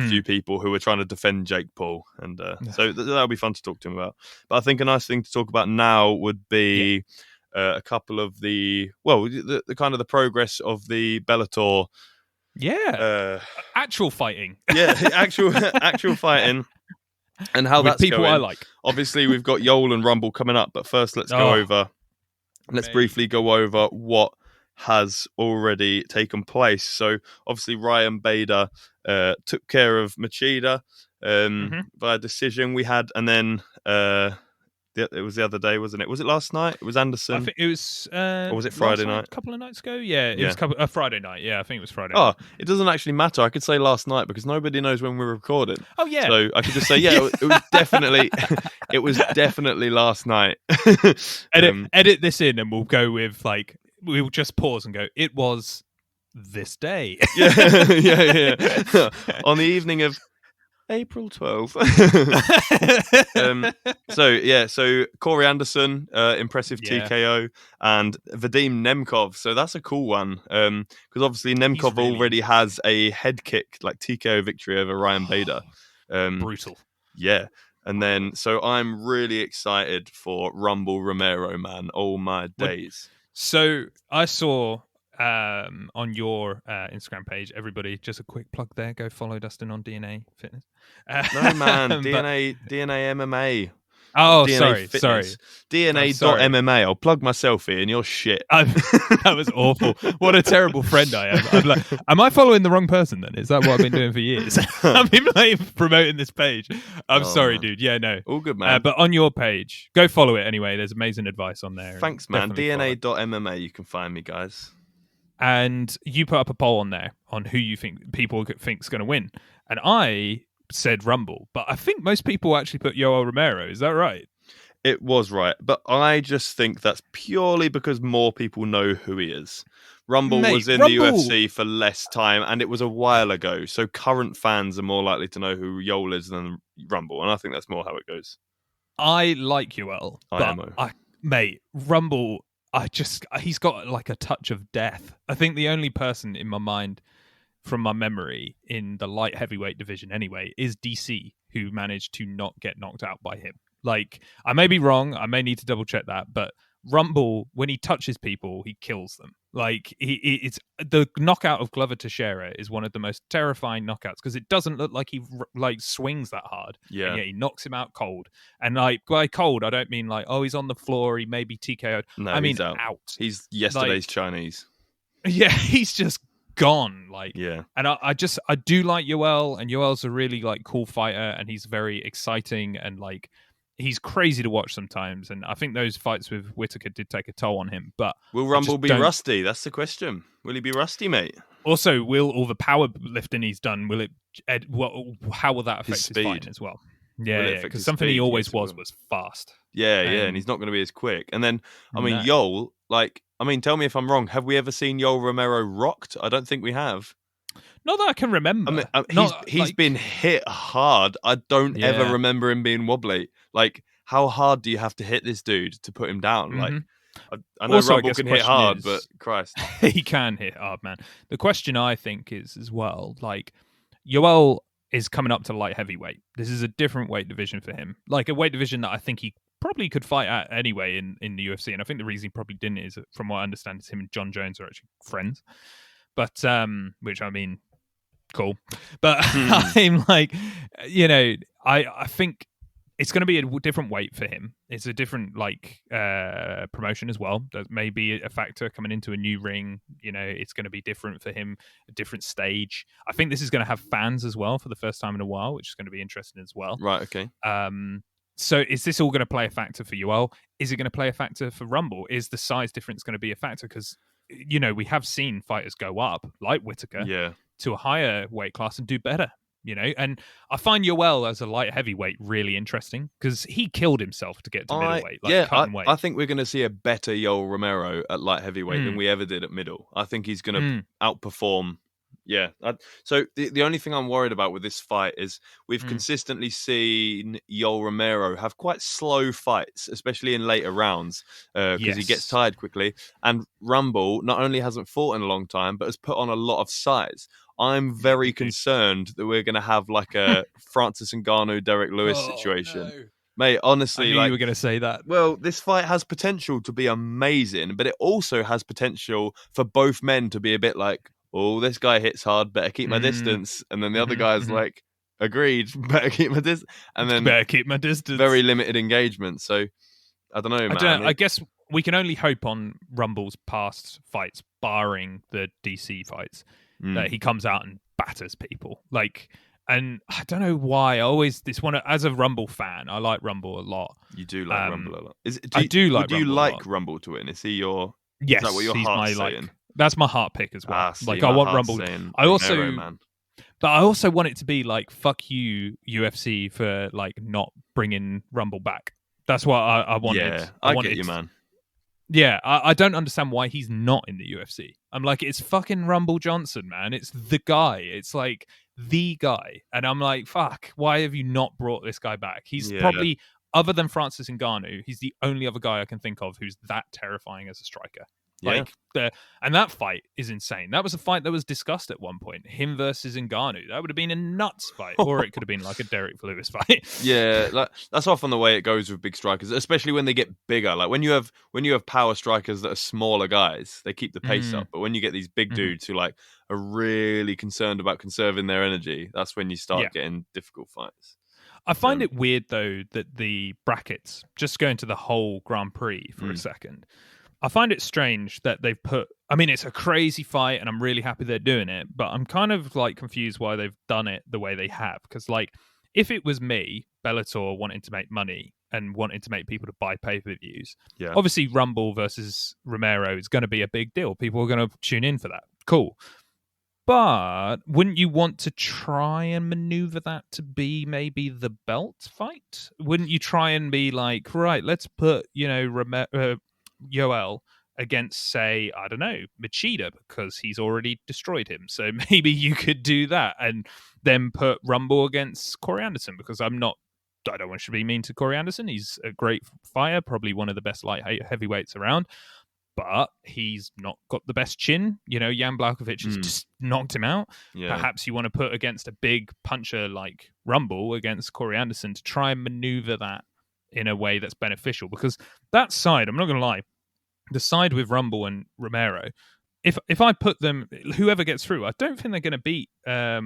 Speaker 2: few people who were trying to defend Jake Paul, and so that'll be fun to talk to him about. But I think a nice thing to talk about now would be a couple of the kind of the progress of the Bellator.
Speaker 1: Actual fighting.
Speaker 2: Actual fighting. And how that's
Speaker 1: people
Speaker 2: going.
Speaker 1: I like.
Speaker 2: Obviously, we've got Yoel and Rumble coming up, but first let's briefly go over what has already taken place. So obviously Ryan Bader took care of Machida by decision. We had, and then it was the other day, wasn't it? Was it last night? It was Anderson.
Speaker 1: I think it was.
Speaker 2: Or was it Friday night?
Speaker 1: A couple of nights ago. Yeah, it was Friday night. Yeah, I think it was Friday.
Speaker 2: Oh, it doesn't actually matter. I could say last night because nobody knows when we're recording.
Speaker 1: Oh yeah.
Speaker 2: So I could just say it was definitely it was definitely last night.
Speaker 1: Edit this in, and we'll go with we'll just pause and go. It was this day.
Speaker 2: yeah. On the evening of April 12th. So Corey Anderson, impressive TKO, and Vadim Nemkov. So that's a cool one because obviously Nemkov already has a head kick, like TKO victory over Ryan Bader.
Speaker 1: Brutal.
Speaker 2: Yeah. And then, so I'm really excited for Rumble Romero, man. Oh my days.
Speaker 1: So I saw on your Instagram page, everybody, just a quick plug there, go follow Dustin on DNA Fitness.
Speaker 2: No, man, DNA MMA.
Speaker 1: Oh,
Speaker 2: DNA
Speaker 1: sorry.
Speaker 2: DNA.MMA. I'll plug myself here and you're shit.
Speaker 1: That was awful. What a terrible friend I am. I'm like, am I following the wrong person then? Is that what I've been doing for years? I've been promoting this page. I'm sorry, man. Dude. Yeah, no.
Speaker 2: All good, man.
Speaker 1: But on your page, go follow it anyway. There's amazing advice on there.
Speaker 2: Thanks, man. DNA.MMA. You can find me, guys.
Speaker 1: And you put up a poll on there on who you think people think's going to win. And I said Rumble, but I think most people actually put Yoel Romero. Is that right?
Speaker 2: It was right, but I just think that's purely because more people know who he is. Rumble was in the UFC for less time, and it was a while ago, so current fans are more likely to know who Yoel is than Rumble, and I think that's more how it goes.
Speaker 1: I like Yoel, but Rumble, he's got like a touch of death. I think the only person in my mind, from my memory, in the light heavyweight division anyway, is DC, who managed to not get knocked out by him. Like, I may be wrong, I may need to double check that, but Rumble, when he touches people, he kills them. Like, it's the knockout of Glover Teixeira is one of the most terrifying knockouts because it doesn't look like he swings that hard.
Speaker 2: Yeah,
Speaker 1: he knocks him out cold. And like by cold, I don't mean like, oh, he's on the floor, he may be TKO'd.
Speaker 2: No,
Speaker 1: I mean
Speaker 2: he's out. He's yesterday's Chinese.
Speaker 1: Yeah, he's just gone. Like,
Speaker 2: yeah.
Speaker 1: And I do like Yoel, and Yoel's a really like cool fighter, and he's very exciting, and like he's crazy to watch sometimes. And I think those fights with Whittaker did take a toll on him. But
Speaker 2: will Rumble be rusty? That's the question. Will he be rusty, mate?
Speaker 1: Also, will all the power lifting he's done, how will that affect his fighting as well? Yeah, because something he always was fast.
Speaker 2: Yeah, and he's not going to be as quick. And then, Yoel, tell me if I'm wrong. Have we ever seen Yoel Romero rocked? I don't think we have.
Speaker 1: Not that I can remember.
Speaker 2: He's been hit hard. I don't ever remember him being wobbly. Like, how hard do you have to hit this dude to put him down?
Speaker 1: Mm-hmm.
Speaker 2: Like, I know
Speaker 1: Also,
Speaker 2: Rumble can hit hard, but Christ.
Speaker 1: He can hit hard, man. The question I think is as well, like, Yoel is coming up to light heavyweight. This is a different weight division for him. Like, a weight division that I think he probably could fight at anyway in the UFC. And I think the reason he probably didn't is, from what I understand, is him and John Jones are actually friends. But, which, I mean, cool. But I'm like, you know, I think it's going to be a different weight for him. It's a different promotion as well. That may be a factor coming into a new ring. You know, it's going to be different for him, a different stage. I think this is going to have fans as well for the first time in a while, which is going to be interesting as well.
Speaker 2: Right. Okay.
Speaker 1: So is this all going to play a factor for Yoel? Is it going to play a factor for Rumble? Is the size difference going to be a factor? Because, you know, we have seen fighters go up, like Whittaker, to a higher weight class and do better. You know, and I find Yoel as a light heavyweight really interesting because he killed himself to get to middleweight. Weight.
Speaker 2: I think we're going to see a better Yoel Romero at light heavyweight than we ever did at middle. I think he's going to outperform. Yeah. So the only thing I'm worried about with this fight is we've consistently seen Yoel Romero have quite slow fights, especially in later rounds, because he gets tired quickly. And Rumble not only hasn't fought in a long time, but has put on a lot of size. I'm very concerned that we're going to have like a Francis Ngannou, Derek Lewis situation. No. Mate, honestly,
Speaker 1: I knew you were going to say that.
Speaker 2: Well, this fight has potential to be amazing, but it also has potential for both men to be a bit like, oh, this guy hits hard, better keep my distance. And then the other guy's like, agreed, better keep my distance. And then
Speaker 1: better keep my distance.
Speaker 2: Very limited engagement. So I don't know, man.
Speaker 1: I guess we can only hope on Rumble's past fights, barring the DC fights, that he comes out and batters people. Like, and I don't know why. As a Rumble fan, I like Rumble a lot.
Speaker 2: You do like Rumble a lot.
Speaker 1: Do you
Speaker 2: like Rumble to win? Is he your?
Speaker 1: Yes,
Speaker 2: is that what your heart's saying?
Speaker 1: That's my heart pick as well. I want Rumble. I also want it to be like, fuck you, UFC, for like not bringing Rumble back. That's what I wanted.
Speaker 2: Yeah, I get you, man.
Speaker 1: Yeah, I don't understand why he's not in the UFC. I'm like, it's fucking Rumble Johnson, man. It's the guy. It's like the guy. And I'm like, fuck, why have you not brought this guy back? He's probably, other than Francis Ngannou, he's the only other guy I can think of who's that terrifying as a striker. And that fight is insane. That was a fight that was discussed at one point. Him versus Ngannou. That would have been a nuts fight, or it could have been like a Derek Lewis fight.
Speaker 2: Yeah, that's often the way it goes with big strikers, especially when they get bigger. Like when you have power strikers that are smaller guys, they keep the pace up. But when you get these big dudes who like are really concerned about conserving their energy, that's when you start getting difficult fights.
Speaker 1: I find it weird though that the brackets, just going to the whole Grand Prix for a second, I find it strange that they've put... I mean, it's a crazy fight, and I'm really happy they're doing it, but I'm kind of, like, confused why they've done it the way they have. Because, like, if it was me, Bellator, wanting to make money and wanting to make people to buy pay-per-views, obviously Rumble versus Romero is going to be a big deal. People are going to tune in for that. Cool. But wouldn't you want to try and maneuver that to be maybe the belt fight? Wouldn't you try and be like, right, let's put, Yoel against, say, I don't know, Machida, because he's already destroyed him. So maybe you could do that and then put Rumble against Corey Anderson, because I don't want to be mean to Corey Anderson. He's a great fighter, probably one of the best light heavyweights around, but he's not got the best chin. You know, Jan Blachowicz has just knocked him out. Yeah. Perhaps you want to put against a big puncher like Rumble against Corey Anderson to try and maneuver that in a way that's beneficial, because that side, I'm not going to lie, the side with Rumble and Romero, if I put them, whoever gets through, I don't think they're going to beat. I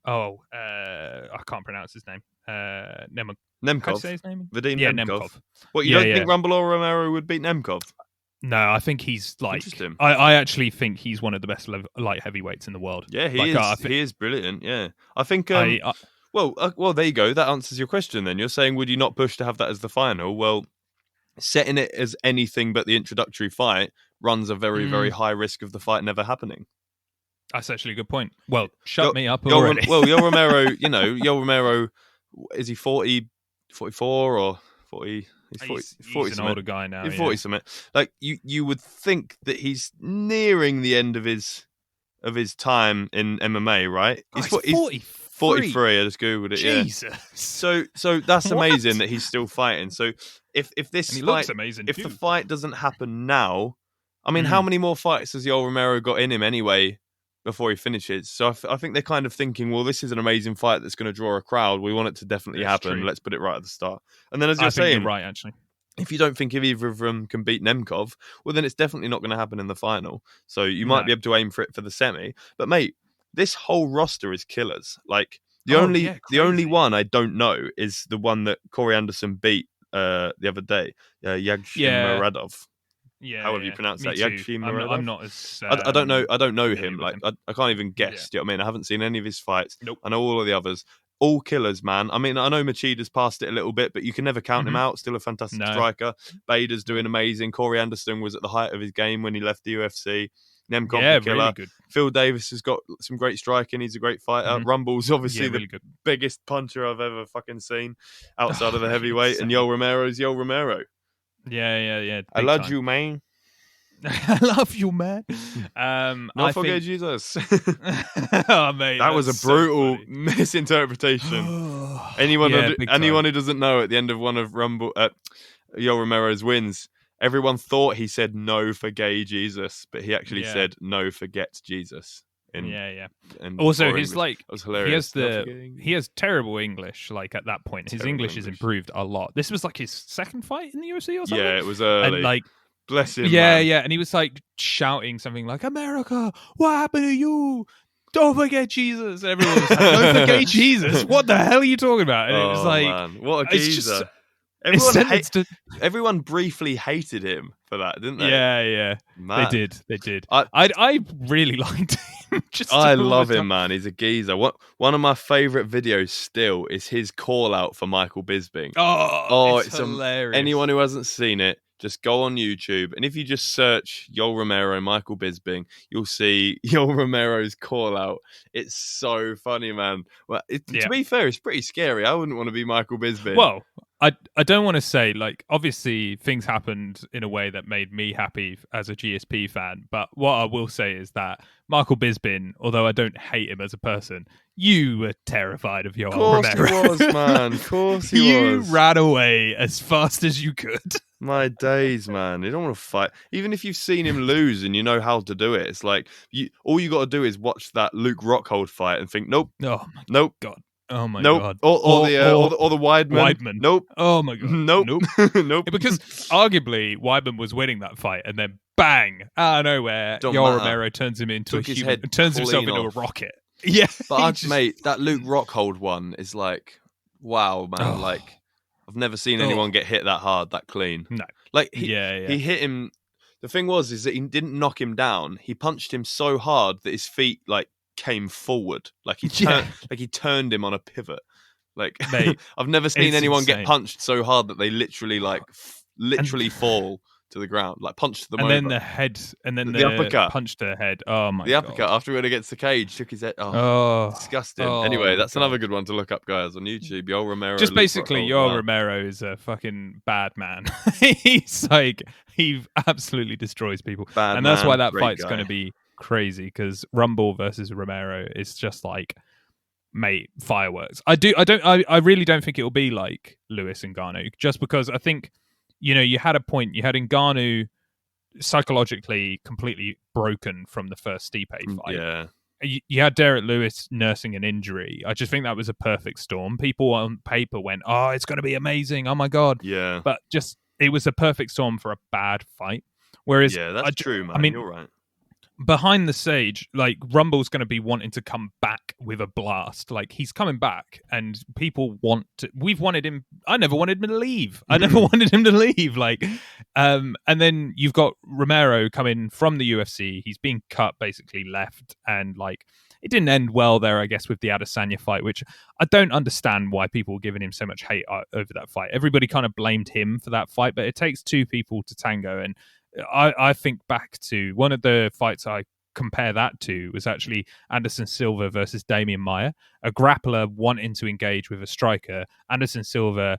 Speaker 1: can't pronounce his name.
Speaker 2: Nemkov.
Speaker 1: How do you say his name?
Speaker 2: Vadim Nemkov. What, you don't think Rumble or Romero would beat Nemkov?
Speaker 1: No, I think he's like. I actually think he's one of the best light heavyweights in the world.
Speaker 2: Yeah, he is. He is brilliant. Yeah, I think. Well, there you go. That answers your question. Then you're saying, would you not push to have that as the final? Well, setting it as anything but the introductory fight runs a very, very high risk of the fight never happening.
Speaker 1: That's actually a good point. Well, shut me up already.
Speaker 2: Yoel Romero, Yoel Romero, is he 40, 44 or 40? He's 40
Speaker 1: an older guy now.
Speaker 2: He's 40 something. Like you would think that he's nearing the end of his time in MMA, right?
Speaker 1: He's 44.
Speaker 2: 43. I just googled it.
Speaker 1: Jesus.
Speaker 2: Yeah. So that's amazing that he's still fighting. So if this
Speaker 1: and he
Speaker 2: fight,
Speaker 1: looks amazing
Speaker 2: if
Speaker 1: too.
Speaker 2: the fight doesn't happen now, I mean, how many more fights has Yoel Romero got in him anyway before he finishes? So I think they're kind of thinking, well, this is an amazing fight that's going to draw a crowd. We want it to definitely happen. True. Let's put it right at the start. And then, as you're saying,
Speaker 1: you're right, actually.
Speaker 2: If you don't think if either of them can beat Nemkov, well, then it's definitely not going to happen in the final. So you might be able to aim for it for the semi. But mate, this whole roster is killers. Like the only one I don't know is the one that Corey Anderson beat the other day, Yagshim
Speaker 1: Yeah,
Speaker 2: however you pronounce that.
Speaker 1: Yagshim I'm not as.
Speaker 2: I don't know. I don't know him. Like I can't even guess. Do you know what I mean? I haven't seen any of his fights.
Speaker 1: Nope.
Speaker 2: I know all of the others. All killers, man. I mean, I know Machida's passed it a little bit, but you can never count him out. Still a fantastic striker. Bader's doing amazing. Corey Anderson was at the height of his game when he left the UFC. Nemkov, killer. Really good. Phil Davis has got some great striking. He's a great fighter. Rumble's obviously the biggest puncher I've ever fucking seen outside of the heavyweight. And Yoel Romero's Yoel Romero.
Speaker 1: Yeah.
Speaker 2: I love you, man.
Speaker 1: I love you, man.
Speaker 2: Not forget Jesus.
Speaker 1: Oh, mate,
Speaker 2: that was a brutal misinterpretation. Anyone who doesn't know, at the end of one of Yoel Romero's wins, everyone thought he said no for gay Jesus, but he actually said no forget Jesus. And
Speaker 1: also, his English.
Speaker 2: That was hilarious.
Speaker 1: He has terrible English. Like at that point, his English has improved a lot. This was like his second fight in the UFC or something.
Speaker 2: Yeah, it was early.
Speaker 1: And like.
Speaker 2: Bless him.
Speaker 1: Yeah,
Speaker 2: man.
Speaker 1: and he was like shouting something like, "America, what happened to you? Don't forget Jesus." And everyone was like, "Don't forget Jesus." What the hell are you talking about? And it was like,
Speaker 2: man. What a geezer. Everyone briefly hated him for that, didn't they?
Speaker 1: Yeah.
Speaker 2: Man.
Speaker 1: They did. I really liked him.
Speaker 2: I love him, man. He's a geezer. One of my favourite videos still is his call out for Michael Bisping.
Speaker 1: Oh, it's hilarious.
Speaker 2: Anyone who hasn't seen it, just go on YouTube, and if you just search Yoel Romero, Michael Bisping, you'll see Yoel Romero's call out. It's so funny, man. Well, to be fair, it's pretty scary. I wouldn't want to be Michael Bisping.
Speaker 1: Well, I don't want to say, like, obviously things happened in a way that made me happy as a GSP fan, but what I will say is that Michael Bisping, although I don't hate him as a person, you were terrified of Yoel Romero.
Speaker 2: Of course he was, man. Of course he was.
Speaker 1: You ran away as fast as you could.
Speaker 2: My days, man. You don't want to fight. Even if you've seen him lose and you know how to do it, it's like all you got to do is watch that Luke Rockhold fight and think, nope, nope,
Speaker 1: God. Oh my
Speaker 2: god! Or the Weidman. Nope.
Speaker 1: Oh my god!
Speaker 2: Nope. Nope.
Speaker 1: Because arguably Weidman was winning that fight, and then bang, out of nowhere, Yoel Romero turns him into a human, turns himself into a rocket. Yeah,
Speaker 2: but mate, that Luke Rockhold one is like, wow, man! Like, I've never seen anyone get hit that hard, that clean.
Speaker 1: No,
Speaker 2: like he hit him. The thing is that he didn't knock him down. He punched him so hard that his feet came forward, like he turned him on a pivot. Like, mate, I've never seen anyone get punched so hard that they literally fall to the ground, like punch to the
Speaker 1: then the head, and then the uppercut, punch to the head. Oh my!
Speaker 2: The uppercut after he went against the cage, took his head. Oh, disgusting. Anyway, that's another good one to look up, guys, on YouTube. Yoel Romero.
Speaker 1: Just basically, Yoel Romero is a fucking bad man. He's like, he absolutely destroys people, and that's why that fight's going to be crazy, because Rumble versus Romero is just like, mate, fireworks. I really don't think it will be like Lewis and Ngannou, just because I think, you had a point. You had Ngannou psychologically completely broken from the first Stipe fight.
Speaker 2: Yeah.
Speaker 1: You had Derek Lewis nursing an injury. I just think that was a perfect storm. People on paper went, "Oh, it's going to be amazing. Oh my god."
Speaker 2: Yeah.
Speaker 1: But just, it was a perfect storm for a bad fight. Whereas,
Speaker 2: that's true, man. I mean, you're right.
Speaker 1: Behind the stage, like, Rumble's going to be wanting to come back with a blast. Like, he's coming back, and people we've wanted him. I never wanted him to leave. Like, and then you've got Romero coming from the UFC. He's being cut, basically left, and like, it didn't end well there, I guess, with the Adesanya fight, which I don't understand why people were giving him so much hate over that fight. Everybody kind of blamed him for that fight, but it takes two people to tango, and I think back to one of the fights I compare that to was actually Anderson Silva versus Damian Maia, a grappler wanting to engage with a striker. Anderson Silva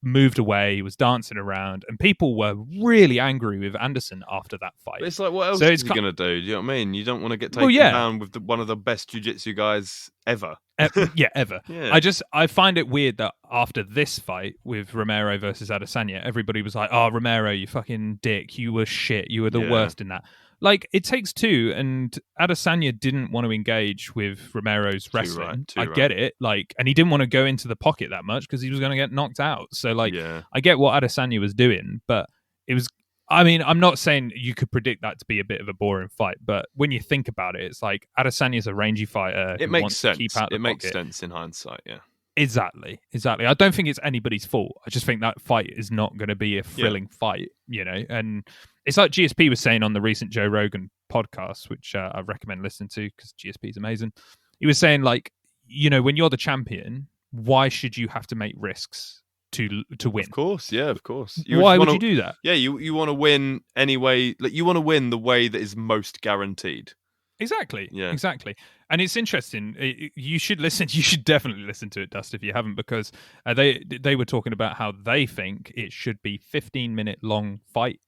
Speaker 1: moved away, he was dancing around, and people were really angry with Anderson after that fight.
Speaker 2: But it's like, what else is he going to do? Do you know what I mean? You don't want to get taken down with one of the best jiu-jitsu guys ever.
Speaker 1: Ever.
Speaker 2: Yeah.
Speaker 1: I find it weird that after this fight with Romero versus Adesanya, everybody was like, "Oh, Romero, you fucking dick. You were shit. You were the worst in that." Like, it takes two, and Adesanya didn't want to engage with Romero's wrestling. I get it. Like, and he didn't want to go into the pocket that much because he was going to get knocked out. So, like, I get what Adesanya was doing, but it was... I mean, I'm not saying you could predict that to be a bit of a boring fight, but when you think about it, it's like Adesanya's a rangy fighter.
Speaker 2: It makes sense.
Speaker 1: It
Speaker 2: makes sense in hindsight, yeah.
Speaker 1: Exactly. I don't think it's anybody's fault. I just think that fight is not going to be a thrilling fight, you know? And it's like GSP was saying on the recent Joe Rogan podcast, which I recommend listening to because GSP is amazing. He was saying, like, you know, when you're the champion, why should you have to make risks to win?
Speaker 2: Of course, yeah, of course.
Speaker 1: Why would you do that?
Speaker 2: Yeah, you want to win anyway. Like, you want to win the way that is most guaranteed.
Speaker 1: Exactly. Yeah. Exactly. And it's interesting. You should listen. You should definitely listen to it, Dust, if you haven't, because they were talking about how they think it should be 15-minute long fight.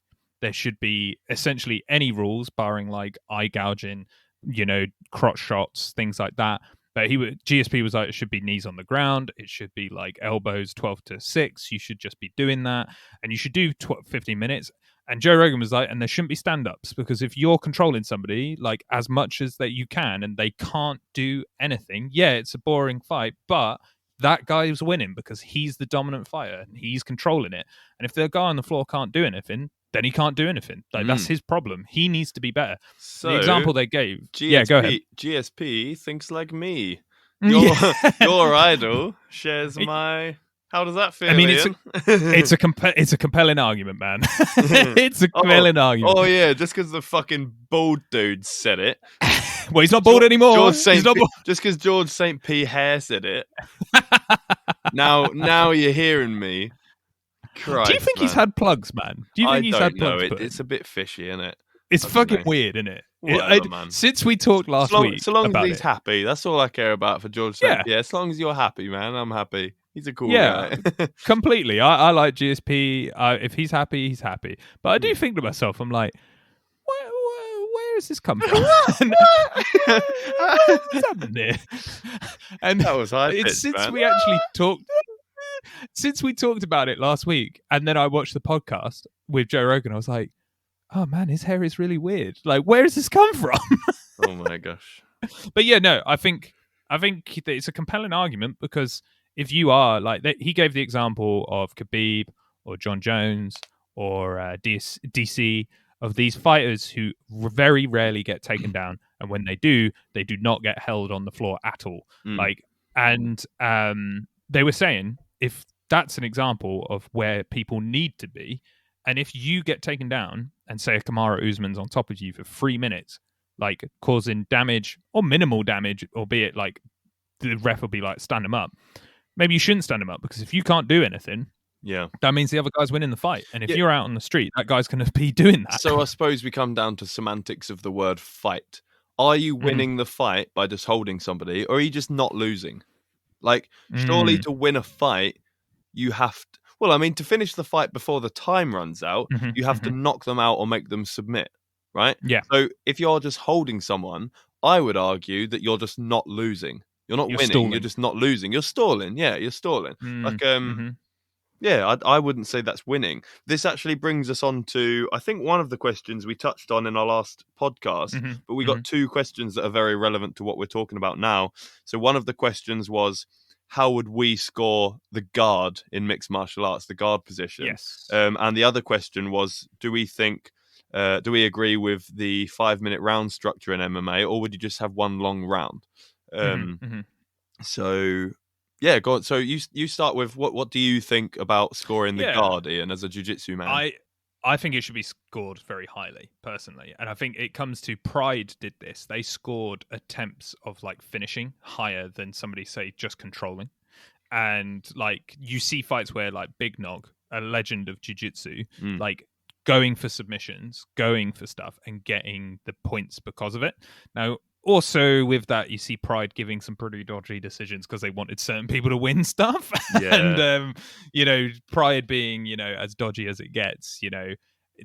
Speaker 1: There should be essentially any rules, barring like eye gouging, you know, crotch shots, things like that. But GSP was like, it should be knees on the ground. It should be like elbows 12-6. You should just be doing that. And you should do 15 minutes. And Joe Rogan was like, and there shouldn't be stand-ups, because if you're controlling somebody like as much as that you can and they can't do anything, yeah, it's a boring fight, but that guy is winning because he's the dominant fighter and he's controlling it. And if the guy on the floor can't do anything, then he can't do anything. Like, that's his problem. He needs to be better.
Speaker 2: So,
Speaker 1: the example they gave... go ahead.
Speaker 2: GSP thinks like me. Your idol shares my... How does that feel?
Speaker 1: I mean, it's a compelling argument, man. It's a compelling argument.
Speaker 2: Oh yeah, just because the fucking bald dude said it.
Speaker 1: Well, he's not bald anymore.
Speaker 2: Just because George St. P. Hare said it. now you're hearing me. Christ,
Speaker 1: do you think he's had plugs, man? Do you think he's had plugs?
Speaker 2: It's a bit fishy, isn't it?
Speaker 1: It's fucking weird, isn't it? Whatever, man. Since we talked last week,
Speaker 2: so long as he's happy, that's all I care about for George St. P. Yeah, as long as you're happy, man, I'm happy. He's a cool guy.
Speaker 1: Completely. I like GSP. If he's happy, he's happy. But I do think to myself, I'm like, where has this come from? What's happening here? And
Speaker 2: that was high pitch,
Speaker 1: since we actually talked. Since we talked about it last week, and then I watched the podcast with Joe Rogan, I was like, oh man, his hair is really weird. Like, where does this come from?
Speaker 2: Oh my gosh.
Speaker 1: But yeah, no, I think it's a compelling argument, because if you are like, he gave the example of Khabib or John Jones or DC, of these fighters who very rarely get taken down, and when they do not get held on the floor at all. Like, and they were saying, if that's an example of where people need to be, and if you get taken down and say a Kamaru Usman's on top of you for 3 minutes, like causing damage or minimal damage, albeit like the ref will be like, stand him up. Maybe you shouldn't stand him up, because if you can't do anything, that means the other guy's winning the fight. And if you're out on the street, that guy's going to be doing that.
Speaker 2: So I suppose we come down to semantics of the word fight. Are you winning the fight by just holding somebody, or are you just not losing? Like, surely to win a fight, you have to... Well, I mean, to finish the fight before the time runs out, you have to knock them out or make them submit, right?
Speaker 1: Yeah.
Speaker 2: So if you're just holding someone, I would argue that you're just not losing. You're not winning. Stalling. You're just not losing. You're stalling. Yeah, you're stalling. Yeah, I wouldn't say that's winning. This actually brings us on to, I think, one of the questions we touched on in our last podcast, but we got two questions that are very relevant to what we're talking about now. So one of the questions was, how would we score the guard in mixed martial arts, the guard position?
Speaker 1: Yes.
Speaker 2: And the other question was, do we agree with the 5-minute round structure in MMA, or would you just have one long round? So yeah, go on. So you start with what do you think about scoring the guard, Ian, as a jiu-jitsu man?
Speaker 1: I think it should be scored very highly, personally. And I think it comes to Pride did this. They scored attempts of like finishing higher than somebody, say, just controlling. And like, you see fights where like Big Nog, a legend of jiu-jitsu, like going for submissions, going for stuff and getting the points because of it. Now, also with that, you see Pride giving some pretty dodgy decisions because they wanted certain people to win stuff.
Speaker 2: Yeah.
Speaker 1: And Pride being as dodgy as it gets,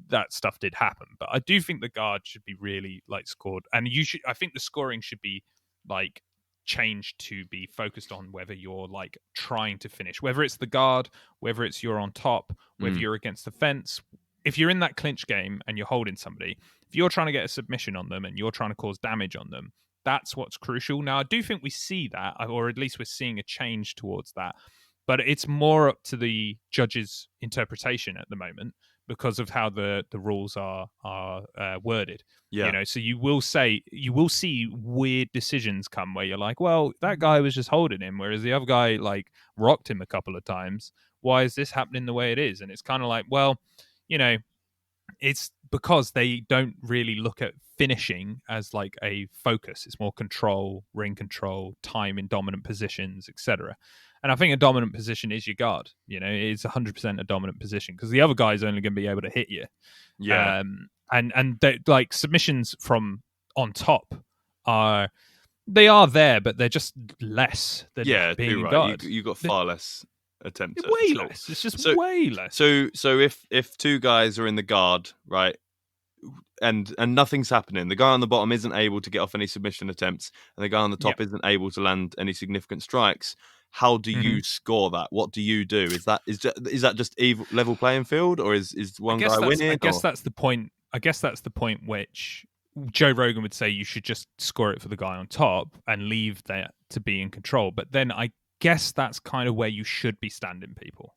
Speaker 1: that stuff did happen. But I do think the guard should be really like scored, and I think the scoring should be like changed to be focused on whether you're like trying to finish, whether it's the guard, whether it's you're on top, whether you're against the fence. If you're in that clinch game and you're holding somebody, if you're trying to get a submission on them and you're trying to cause damage on them, that's what's crucial. Now, I do think we see that, or at least we're seeing a change towards that, but it's more up to the judge's interpretation at the moment because of how the rules are worded.
Speaker 2: Yeah.
Speaker 1: So you will see weird decisions come where you're like, well, that guy was just holding him, whereas the other guy like rocked him a couple of times. Why is this happening the way it is? And it's kind of like, well, it's because they don't really look at finishing as like a focus. It's more control, ring control, time in dominant positions, etc. And I think a dominant position is your guard. It's 100% a dominant position because the other guy is only going to be able to hit you.
Speaker 2: Yeah.
Speaker 1: And like submissions from on top they are there, but they're just less than being a guard.
Speaker 2: You got far less attempts.
Speaker 1: Way less. It's just way less.
Speaker 2: So if two guys are in the guard, right, and nothing's happening, the guy on the bottom isn't able to get off any submission attempts, and the guy on the top isn't able to land any significant strikes. How do you score that? What do you do? Is that just level playing field, or is one guy winning?
Speaker 1: I guess that's the point. I guess that's the point which Joe Rogan would say you should just score it for the guy on top and leave that to be in control. But then I guess that's kind of where you should be standing people,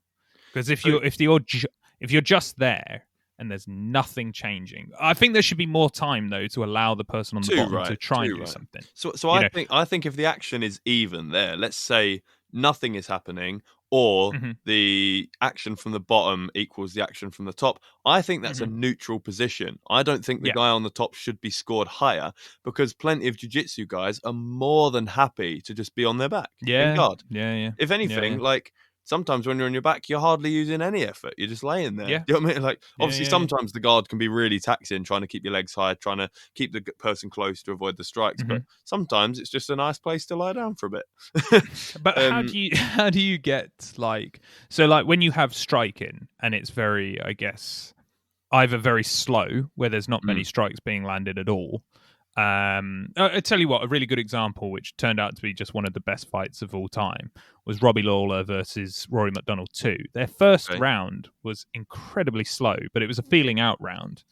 Speaker 1: because if you're just there and there's nothing changing, I think there should be more time though to allow the person on the bottom to try and do something.
Speaker 2: So I think if the action is even there, let's say nothing is happening, or the action from the bottom equals the action from the top, I think that's a neutral position. I don't think the guy on the top should be scored higher, because plenty of jiu-jitsu guys are more than happy to just be on their back in guard. If anything, like sometimes when you're on your back, you're hardly using any effort. You're just laying there. You know what I mean? Like, obviously, sometimes the guard can be really taxing, trying to keep your legs high, trying to keep the person close to avoid the strikes. But sometimes it's just a nice place to lie down for a bit.
Speaker 1: But how do you get like when you have striking and it's very, I guess, either very slow where there's not many strikes being landed at all. I tell you what, a really good example, which turned out to be just one of the best fights of all time, was Robbie Lawler versus Rory McDonald 2. Their first round was incredibly slow, but it was a feeling out round.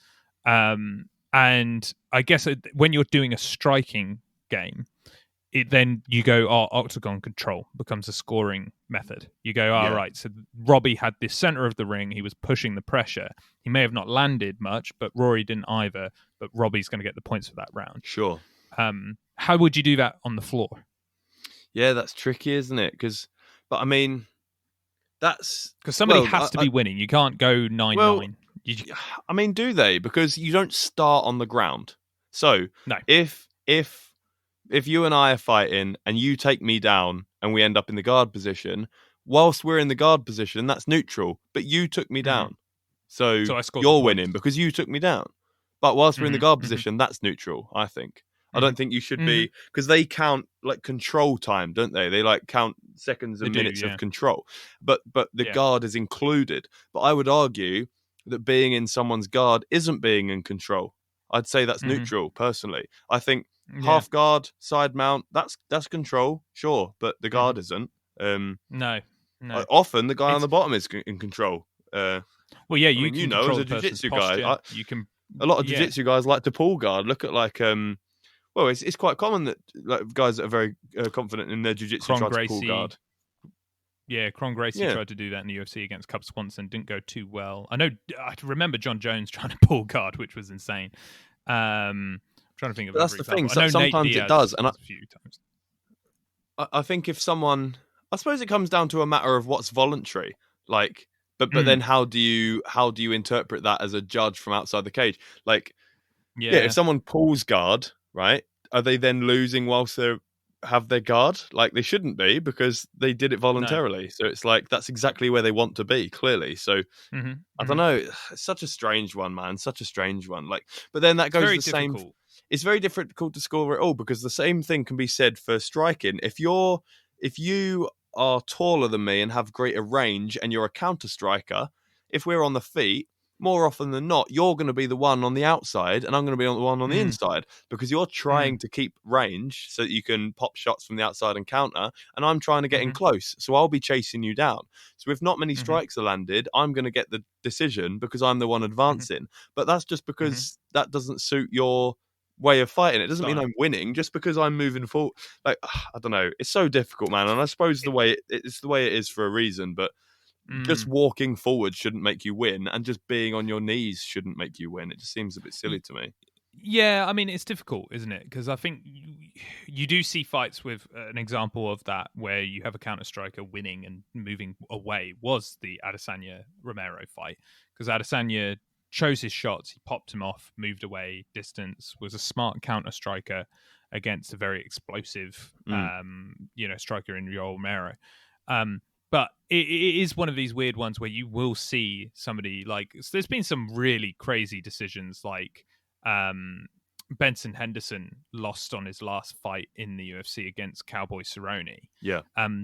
Speaker 1: And I guess when you're doing a striking game, then you go, octagon control becomes a scoring method. You go, right, so Robbie had the center of the ring. He was pushing the pressure. He may have not landed much, but Rory didn't either. But Robbie's going to get the points for that round.
Speaker 2: Sure.
Speaker 1: How would you do that on the floor?
Speaker 2: Yeah, that's tricky, isn't it? But I mean, that's...
Speaker 1: Because somebody has to be winning. You can't go 9-9.
Speaker 2: I mean, do they? Because you don't start on the ground. So
Speaker 1: no.
Speaker 2: If you and I are fighting and you take me down and we end up in the guard position, whilst we're in the guard position, that's neutral. But you took me down. So you're winning because you took me down. But whilst we're in the guard position, that's neutral, I think. I don't think you should be, because they count like control time, don't they? They like count seconds and minutes of control. But the guard is included. But I would argue that being in someone's guard isn't being in control. I'd say that's neutral, personally. I think half guard, side mount, that's control, sure, but the guard isn't.
Speaker 1: No.
Speaker 2: Often the guy on the bottom is in control.
Speaker 1: Well, yeah,
Speaker 2: you know, as a jiu-jitsu guy,
Speaker 1: you can.
Speaker 2: A lot of jiu-jitsu guys like to pull guard. Look at like well, it's quite common that like guys that are very confident in their jiu-jitsu try to pull guard.
Speaker 1: Yeah, Kron Gracie tried to do that in the UFC against Cub Swanson. Didn't go too well. I remember John Jones trying to pull guard, which was insane. Trying to think of.
Speaker 2: That's the thing. Sometimes it does, and
Speaker 1: a few times.
Speaker 2: I think if someone, I suppose it comes down to a matter of what's voluntary. Like, but then how do you interpret that as a judge from outside the cage? Like, if someone pulls guard, right? Are they then losing whilst they're have their guard. Like, they shouldn't be, because they did it voluntarily. So it's like, that's exactly where they want to be, clearly. So I don't know. It's such a strange one, man. Such a strange one. Like, but then that goes the same. It's very difficult to score it all, because the same thing can be said for striking. If you are taller than me and have greater range, and you're a counter striker, if we're on the feet, more often than not, you're going to be the one on the outside, and I'm going to be the one on the inside, because you're trying to keep range so that you can pop shots from the outside and counter, and I'm trying to get in close, so I'll be chasing you down. So if not many strikes are landed, I'm going to get the decision, because I'm the one advancing. But that's just because that doesn't suit your way of fighting. It doesn't mean I'm winning just because I'm moving forward. Like, I don't know. It's so difficult, man. And I suppose it's the way it is for a reason, but just walking forward shouldn't make you win, and just being on your knees shouldn't make you win. It just seems a bit silly to me.
Speaker 1: Yeah, I mean, it's difficult, isn't it? Because I think you do see fights with an example of that, where you have a counter striker winning and moving away, was the Adesanya-Romero fight. Because Adesanya chose his shots, he popped him off, moved away, distance, was a smart counter striker against a very explosive, striker in Romero. But it is one of these weird ones where you will see somebody like, so there's been some really crazy decisions, like Benson Henderson lost on his last fight in the UFC against Cowboy Cerrone.
Speaker 2: Yeah.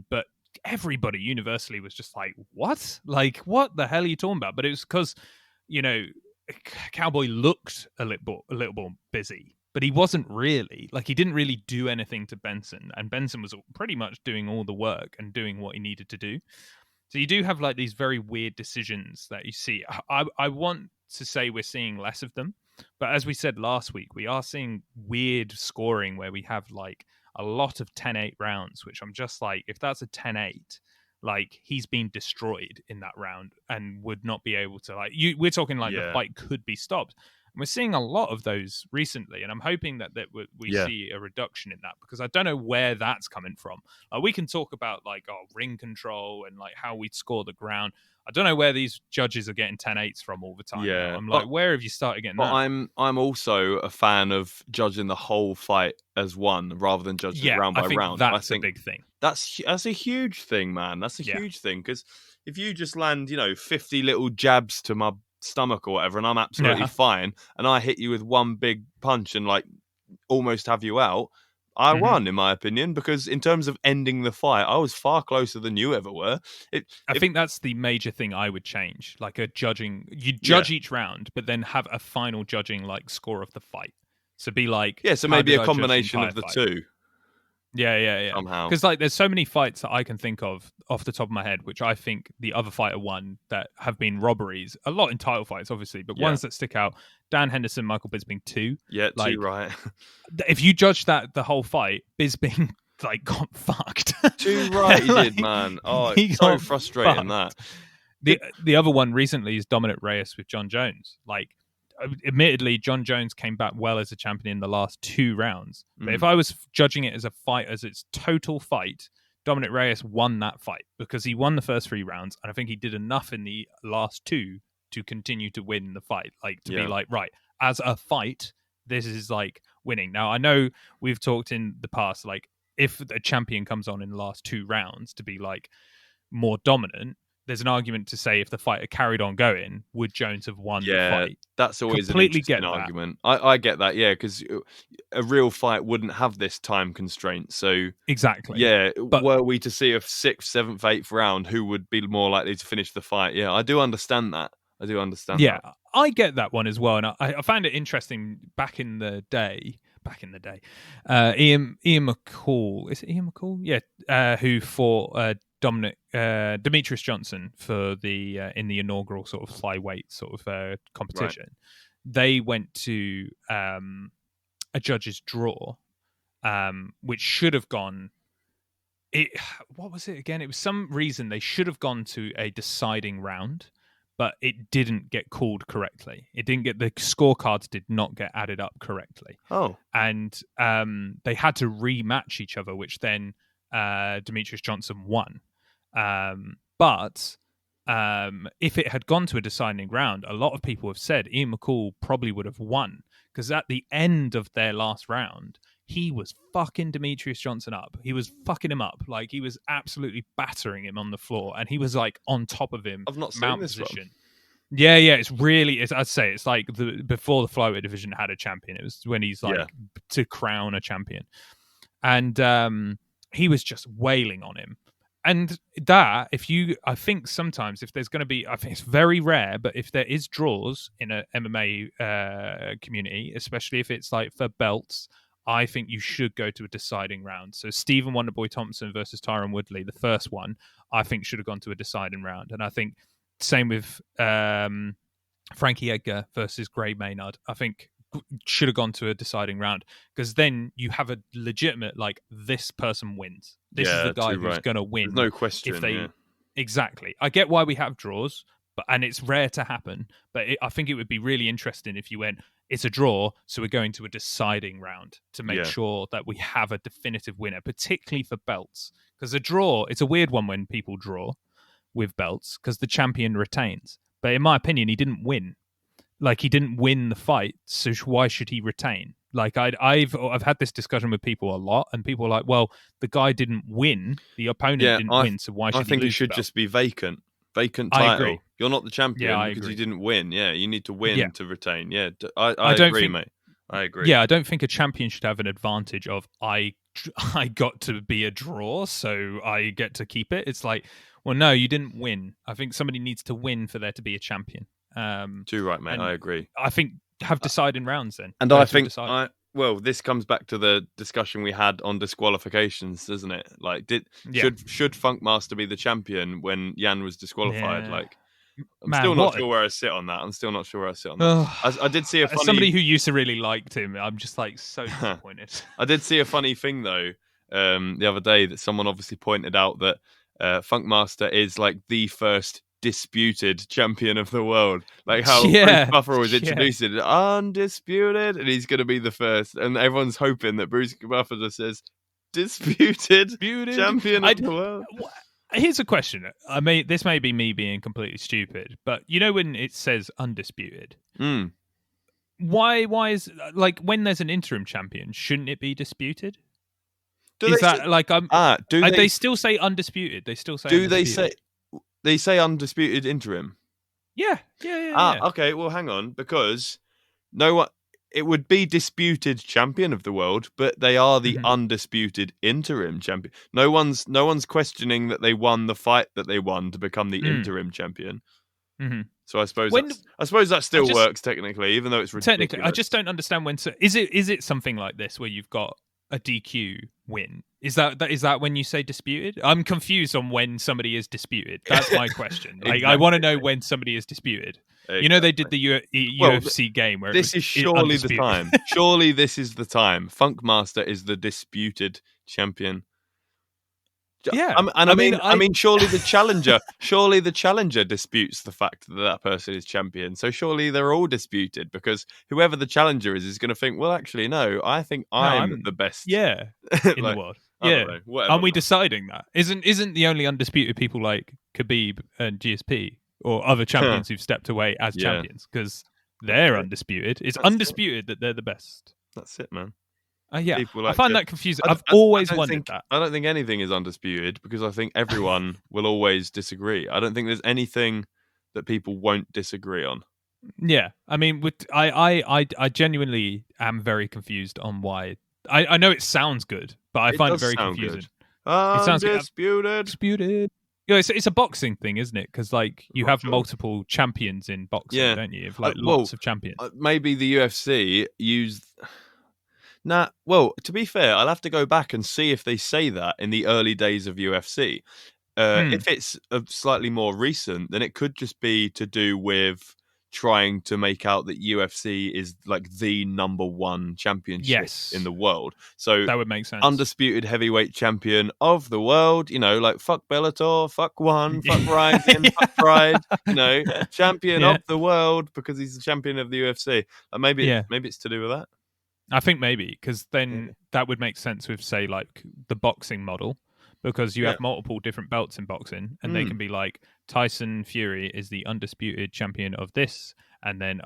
Speaker 1: But everybody universally was just like, what? Like, what the hell are you talking about? But it was because, Cowboy looked a little bit busy, but he wasn't really. Like, he didn't really do anything to Benson, and Benson was pretty much doing all the work and doing what he needed to do. So you do have like these very weird decisions that you see. I want to say we're seeing less of them, but as we said last week, we are seeing weird scoring where we have like a lot of 10-8 rounds, which I'm just like, if that's a 10-8, like, he's been destroyed in that round and would not be able to, like, we're talking like the fight could be stopped. And we're seeing a lot of those recently, and I'm hoping that we see a reduction in that, because I don't know where that's coming from. We can talk about like ring control and like how we score the ground. I don't know where these judges are getting 10-8s from all the time.
Speaker 2: Yeah,
Speaker 1: now. I'm like, where have you started getting that?
Speaker 2: I'm also a fan of judging the whole fight as one, rather than judging it round by round.
Speaker 1: That's a big thing.
Speaker 2: That's a huge thing, man. That's a huge thing, because if you just land, 50 little jabs to my stomach or whatever, and I'm absolutely fine, and I hit you with one big punch and like almost have you out, I won, in my opinion, because in terms of ending the fight, I was far closer than you ever were.
Speaker 1: I think that's the major thing I would change. Like, a judging, you judge each round, but then have a final judging like score of the fight. So be like,
Speaker 2: so maybe a combination of the two.
Speaker 1: Yeah.
Speaker 2: Somehow.
Speaker 1: Because like, there's so many fights that I can think of off the top of my head, which I think the other fighter won, that have been robberies. A lot in title fights, obviously, but ones that stick out. Dan Henderson, Michael Bisping 2.
Speaker 2: Yeah,
Speaker 1: like,
Speaker 2: 2 right.
Speaker 1: If you judge that the whole fight, Bisping like got fucked.
Speaker 2: 2 right, he did, man. Oh, it's so frustrating fucked.
Speaker 1: That. The other one recently is Dominic Reyes with John Jones. Like, admittedly, John Jones came back well as a champion in the last 2 rounds. But if I was judging it as a fight, as its total fight, Dominic Reyes won that fight, because he won the first 3 rounds, and I think he did enough in the last 2 to continue to win the fight. Like, to be like, right, as a fight, this is like winning. Now, I know we've talked in the past, like, if a champion comes on in the last 2 rounds to be like more dominant, there's an argument to say if the fight had carried on going, would Jones have won the fight?
Speaker 2: That's always an interesting argument. I get that, because a real fight wouldn't have this time constraint. So
Speaker 1: exactly,
Speaker 2: but were we to see a 6th, 7th, 8th round, who would be more likely to finish the fight? Yeah, I do understand that.
Speaker 1: Yeah, I get that one as well, and I found it interesting back in the day. Ian McCall, is it Ian McCall? Yeah, who fought Demetrius Johnson for the in the inaugural sort of flyweight sort of competition. Right. They went to a judge's draw, which should have gone. What was it again? It was some reason they should have gone to a deciding round, but it didn't get called correctly. It didn't get, the scorecards did not get added up correctly.
Speaker 2: Oh,
Speaker 1: and they had to rematch each other, which then Demetrius Johnson won. But if it had gone to a deciding round, a lot of people have said Ian McCall probably would have won, because at the end of their last round, he was fucking Demetrius Johnson up. He was fucking him up. Like, he was absolutely battering him on the floor, and he was like on top of him.
Speaker 2: I've not seen
Speaker 1: mount
Speaker 2: this
Speaker 1: position.
Speaker 2: one.
Speaker 1: Yeah, I'd say it's like before the flyweight division had a champion. It was when he's like to crown a champion, and he was just wailing on him. And that, I think sometimes if there's going to be, I think it's very rare, but if there is draws in a MMA community, especially if it's like for belts, I think you should go to a deciding round. So Stephen Wonderboy Thompson versus Tyron Woodley, the first one, I think should have gone to a deciding round. And I think same with Frankie Edgar versus Gray Maynard. I think should have gone to a deciding round, because then you have a legitimate, like, this person wins. This is the guy who's going to win.
Speaker 2: There's no question.
Speaker 1: Exactly. I get why we have draws, and it's rare to happen. But I think it would be really interesting if you went, it's a draw, so we're going to a deciding round to make sure that we have a definitive winner, particularly for belts. Because a draw, it's a weird one when people draw with belts, because the champion retains. But in my opinion, he didn't win. Like, he didn't win the fight, so why should he retain? Like, I've had this discussion with people a lot, and people are like, well, the guy didn't win, the opponent didn't win, so why should he lose?
Speaker 2: I think it should just be vacant title.
Speaker 1: I agree.
Speaker 2: You're not the champion because you didn't win. Yeah, you need to win to retain. Yeah, I agree, mate. I agree.
Speaker 1: Yeah, I don't think a champion should have an advantage of I got to be a draw, so I get to keep it. It's like, well, no, you didn't win. I think somebody needs to win for there to be a champion.
Speaker 2: Too right, mate. I agree.
Speaker 1: I think have deciding rounds then.
Speaker 2: And I think, this comes back to the discussion we had on disqualifications, doesn't it? Like, should Funkmaster be the champion when Jan was disqualified?
Speaker 1: Yeah.
Speaker 2: Like, I'm still not sure where I sit on that. I did see a funny...
Speaker 1: As somebody who used to really liked him, I'm just like so disappointed.
Speaker 2: I did see a funny thing though, the other day, that someone obviously pointed out that Funkmaster is like the first disputed champion of the world, like how Bruce Buffer was introduced it, undisputed, and he's going to be the first, and everyone's hoping that Bruce Buffer just says disputed champion of the world.
Speaker 1: Here's a question. This may be me being completely stupid, but you know when it says undisputed, why is, like, when there's an interim champion, shouldn't it be disputed? They still say undisputed? They still say undisputed.
Speaker 2: They say undisputed interim?
Speaker 1: Yeah.
Speaker 2: Okay, well, hang on, because it would be disputed champion of the world, but they are the undisputed interim champion. No one's questioning that they won the fight that they won to become the interim champion. So I suppose that still works technically, even though it's ridiculous.
Speaker 1: Technically, I just don't understand when. Is it something like this where you've got a DQ win? Is that when you say disputed? I'm confused on when somebody is disputed. That's my question. Like, I want to know when somebody is disputed. Exactly. You know, they did the UFC game where
Speaker 2: this is surely the time. Surely this is the time. Funkmaster is the disputed champion.
Speaker 1: Yeah,
Speaker 2: I mean, surely the challenger disputes the fact that person is champion. So surely they're all disputed, because whoever the challenger is going to think, well, actually, no, I think I'm the best.
Speaker 1: Yeah, in the world. Yeah, aren't we deciding that? Isn't the only undisputed people like Khabib and GSP or other champions who've stepped away as champions, because they're undisputed. It's undisputed that they're the best.
Speaker 2: That's it, man.
Speaker 1: Yeah, I find that confusing. I've always wondered that.
Speaker 2: I don't think anything is undisputed, because I think everyone will always disagree. I don't think there's anything that people won't disagree on.
Speaker 1: Yeah, I mean, I genuinely am very confused on why. I know it sounds good, but I find it very confusing.
Speaker 2: It sounds
Speaker 1: disputed. Yeah, it's a boxing thing, isn't it? Because like you have multiple champions in boxing, don't you? You have, like, lots of champions.
Speaker 2: Maybe the UFC used. Well, to be fair, I'll have to go back and see if they say that in the early days of UFC. If it's slightly more recent, then it could just be to do with trying to make out that UFC is like the number one championship in the world. So
Speaker 1: that would make sense.
Speaker 2: Undisputed heavyweight champion of the world, you know, like fuck Bellator, fuck One, fuck Rising, fuck Pride, you know, champion of the world because he's the champion of the UFC. Maybe it's to do with that.
Speaker 1: I think maybe, because then that would make sense with, say, like the boxing model, because you have multiple different belts in boxing, and they can be like, Tyson Fury is the undisputed champion of this, and then,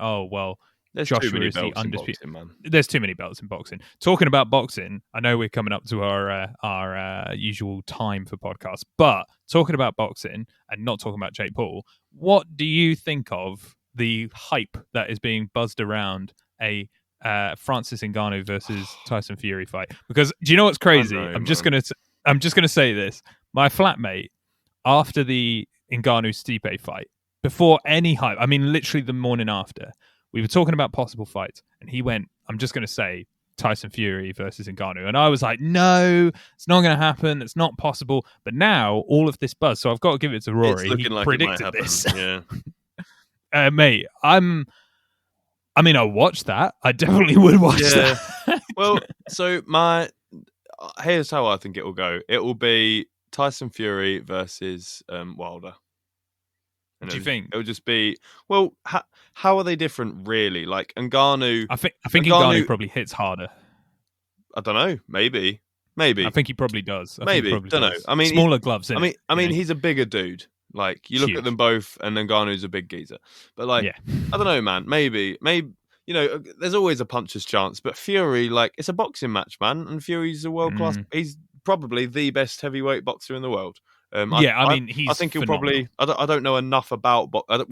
Speaker 2: There's
Speaker 1: Joshua
Speaker 2: too many
Speaker 1: is the
Speaker 2: belts in
Speaker 1: undisputed.
Speaker 2: boxing, man.
Speaker 1: There's too many belts in boxing. Talking about boxing, I know we're coming up to our usual time for podcasts, but talking about boxing and not talking about Jake Paul, what do you think of the hype that is being buzzed around a Francis Ngannou versus Tyson Fury fight? Because do you know what's crazy? I'm just gonna say this. My flatmate, after the Ngannou Stipe fight, before any hype, I mean literally the morning after, we were talking about possible fights, and he went, I'm just going to say Tyson Fury versus Ngannou. And I was like, no, it's not going to happen. It's not possible. But now all of this buzz, so I've got to give it to Rory.
Speaker 2: It's looking
Speaker 1: He
Speaker 2: like
Speaker 1: predicted
Speaker 2: it might happen.
Speaker 1: this.
Speaker 2: Yeah.
Speaker 1: Mate, I'll watch that. I definitely would watch that.
Speaker 2: Well, so here's how I think it will go. It will be Tyson Fury versus Wilder.
Speaker 1: Do you think?
Speaker 2: It'll just be, well, how are they different, really? Like, Ngannou...
Speaker 1: I think Ngannou probably hits harder.
Speaker 2: I don't know. Maybe. I
Speaker 1: think he probably does.
Speaker 2: Don't know. I mean...
Speaker 1: Smaller gloves,
Speaker 2: I mean, he's a bigger dude. Like, you look at them both, and Ngannou's a big geezer. But, like, I don't know, man. Maybe... You know, there's always a puncher's chance. But Fury, like, it's a boxing match, man. And Fury's a world-class... He's probably the best heavyweight boxer in the world.
Speaker 1: He's
Speaker 2: I think he'll
Speaker 1: phenomenal.
Speaker 2: probably... I don't know enough about... I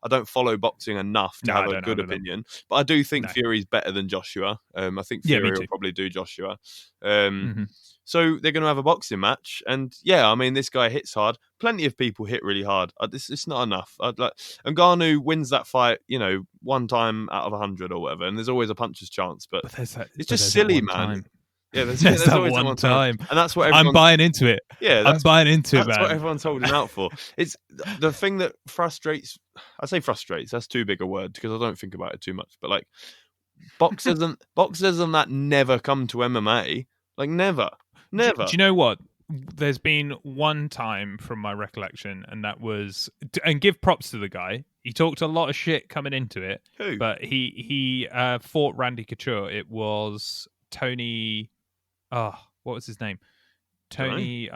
Speaker 2: don't follow boxing enough to have a good opinion. But I do think Fury's better than Joshua. I think Fury will probably do Joshua. So they're going to have a boxing match. And, I mean, this guy hits hard. Plenty of people hit really hard. It's not enough. Ngannou wins that fight, one time out of 100 or whatever. And there's always a puncher's chance. But it's just silly, man.
Speaker 1: Time.
Speaker 2: Yeah, there's
Speaker 1: that
Speaker 2: always
Speaker 1: one time.
Speaker 2: And that's what
Speaker 1: I'm buying into it.
Speaker 2: Yeah,
Speaker 1: I'm buying into it, man.
Speaker 2: That's what everyone's holding out for. It's the thing that frustrates. I say frustrates. That's too big a word because I don't think about it too much. But like boxers and that never come to MMA. Like never.
Speaker 1: Do you know what? There's been one time from my recollection, and that was, and give props to the guy. He talked a lot of shit coming into it.
Speaker 2: Who?
Speaker 1: But he fought Randy Couture. It was Tony. What was his name? Tony.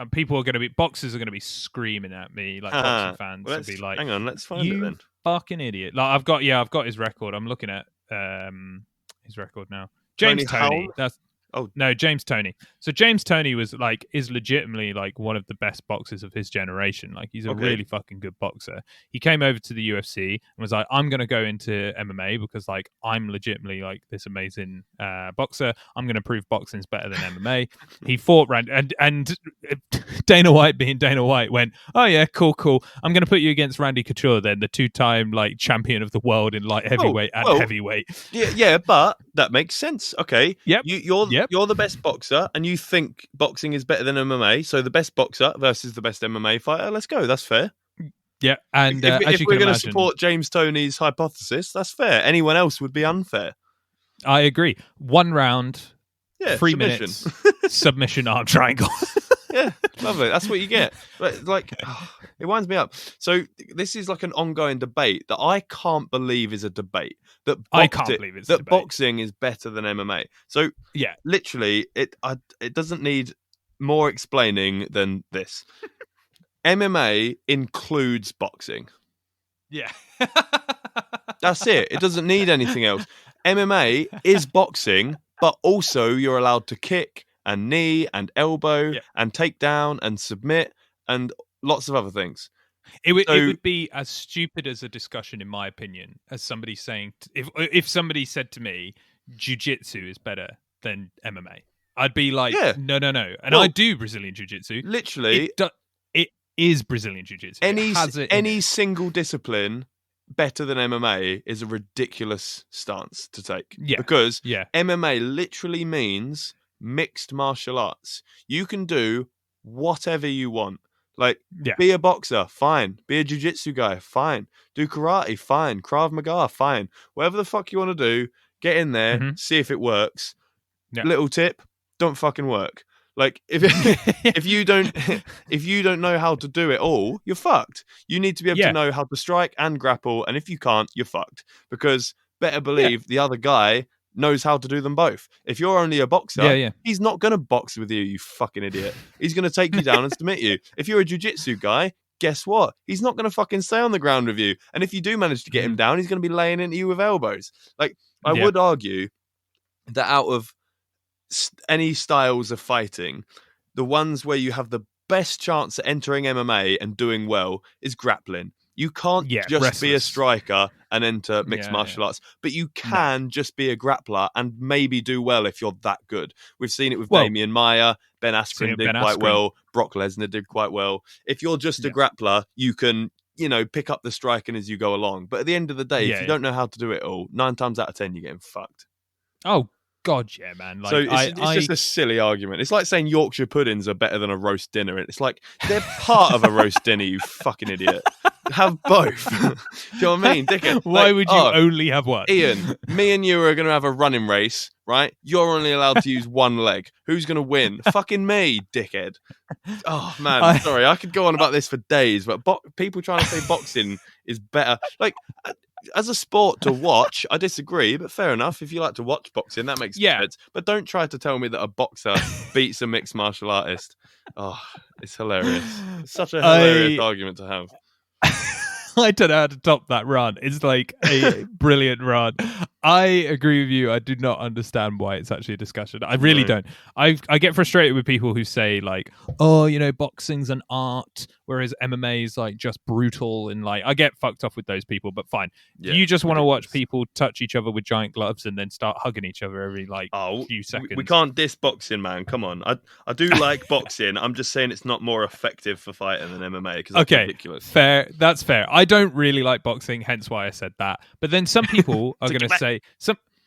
Speaker 1: Boxers are going to be screaming at me, like boxing fans will be like,
Speaker 2: hang on, let's find it then.
Speaker 1: Fucking idiot. Like I've got his record. I'm looking at his record now. James Tony. James Toney. So James Toney is legitimately like one of the best boxers of his generation. Like he's a really fucking good boxer. He came over to the UFC and was like, I'm going to go into MMA because like I'm legitimately like this amazing boxer. I'm going to prove boxing's better than MMA. He fought and Dana White being Dana White went, oh yeah, cool. I'm going to put you against Randy Couture then, the 2-time like champion of the world in light heavyweight and heavyweight.
Speaker 2: Yeah, but that makes sense. Okay.
Speaker 1: Yep.
Speaker 2: You're the best boxer, and you think boxing is better than MMA. So the best boxer versus the best MMA fighter. Let's go. That's fair.
Speaker 1: Yeah, and
Speaker 2: if we're going to support James Toney's hypothesis, that's fair. Anyone else would be unfair.
Speaker 1: I agree. 1 round, 3
Speaker 2: submission.
Speaker 1: minutes, submission arm triangle.
Speaker 2: Yeah, lovely. That's what you get. But it winds me up. So this is like an ongoing debate that I can't believe is a debate.
Speaker 1: I can't believe it's a debate.
Speaker 2: Boxing is better than MMA. So
Speaker 1: yeah,
Speaker 2: literally, it doesn't need more explaining than this. MMA includes boxing.
Speaker 1: Yeah,
Speaker 2: that's it. It doesn't need anything else. MMA is boxing, but also you're allowed to kick and knee and elbow and take down and submit and lots of other things.
Speaker 1: It would be as stupid as a discussion, in my opinion, as somebody saying, if somebody said to me, jiu-jitsu is better than MMA, I'd be like, no. And I do Brazilian jiu-jitsu.
Speaker 2: Literally.
Speaker 1: It is Brazilian jiu-jitsu.
Speaker 2: Any single discipline better than MMA is a ridiculous stance to take.
Speaker 1: Yeah.
Speaker 2: Because MMA literally means mixed martial arts. You can do whatever you want. Like, be a boxer, fine. Be a jiu-jitsu guy, fine. Do karate, fine. Krav Maga, fine. Whatever the fuck you want to do, get in there, see if it works. Yeah. Little tip, don't fucking work. Like, if you don't know how to do it all, you're fucked. You need to be able to know how to strike and grapple, and if you can't, you're fucked. Because better believe the other guy knows how to do them both. If you're only a boxer, he's not going to box with you, you fucking idiot. He's going to take you down and submit you. If you're a jiu-jitsu guy, guess what? He's not going to fucking stay on the ground with you. And if you do manage to get him down, he's going to be laying into you with elbows. Like, I would argue that out of any styles of fighting, the ones where you have the best chance at entering MMA and doing well is grappling. You can't just be a striker and enter mixed martial arts, but you can just be a grappler and maybe do well if you're that good. We've seen it with Damian Maia, Ben Askren did quite well, Brock Lesnar did quite well. If you're just a grappler, you can, pick up the striking as you go along. But at the end of the day, if you don't know how to do it all, 9 times out of 10, you're getting fucked.
Speaker 1: Oh, God, yeah, man. Like,
Speaker 2: so it's just a silly argument. It's like saying Yorkshire puddings are better than a roast dinner. It's like, they're part of a roast dinner, you fucking idiot. Have both. Do you know what I mean? Dickhead.
Speaker 1: Why would you only have one?
Speaker 2: Ian, me and you are going to have a running race, right? You're only allowed to use one leg. Who's going to win? Fucking me, dickhead. Oh, man. Sorry, I could go on about this for days, but people trying to say boxing is better. Like, as a sport to watch, I disagree, but fair enough. If you like to watch boxing, that makes sense. But don't try to tell me that a boxer beats a mixed martial artist. Oh, it's hilarious. It's such a hilarious argument to have.
Speaker 1: I don't know how to top that run. It's like a brilliant run. I agree with you. I do not understand why it's actually a discussion. I really don't. I get frustrated with people who say like, oh, boxing's an art, whereas MMA is like just brutal, and like I get fucked off with those people, but fine. You just want to watch people touch each other with giant gloves and then start hugging each other every few seconds.
Speaker 2: We can't diss boxing, man. Come on. I do like boxing. I'm just saying it's not more effective for fighting than MMA because that's ridiculous.
Speaker 1: Fair. That's fair. I don't really like boxing, hence why I said that. But then some people are going to say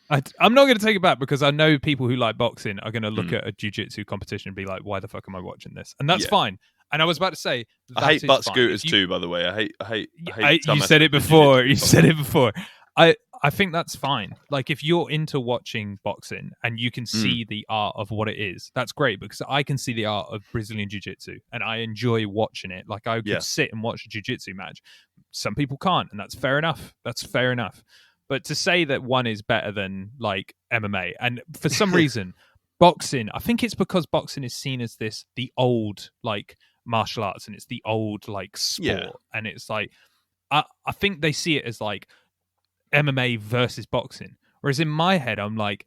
Speaker 1: I'm not going to take it back because I know people who like boxing are going to look at a jiu-jitsu competition and be like, why the fuck am I watching this? And that's fine. And I was about to say,
Speaker 2: I hate butt scooters too, by the way. I hate
Speaker 1: you said it before. You said it before. I think that's fine. Like, if you're into watching boxing and you can see the art of what it is, that's great, because I can see the art of Brazilian jiu-jitsu and I enjoy watching it. Like, I could sit and watch a jiu-jitsu match. Some people can't, and that's fair enough. That's fair enough. But to say that one is better than like MMA, and for some reason, boxing, I think it's because boxing is seen as the old like martial arts, and it's the old like sport, and it's like I think they see it as like MMA versus boxing, whereas in my head I'm like,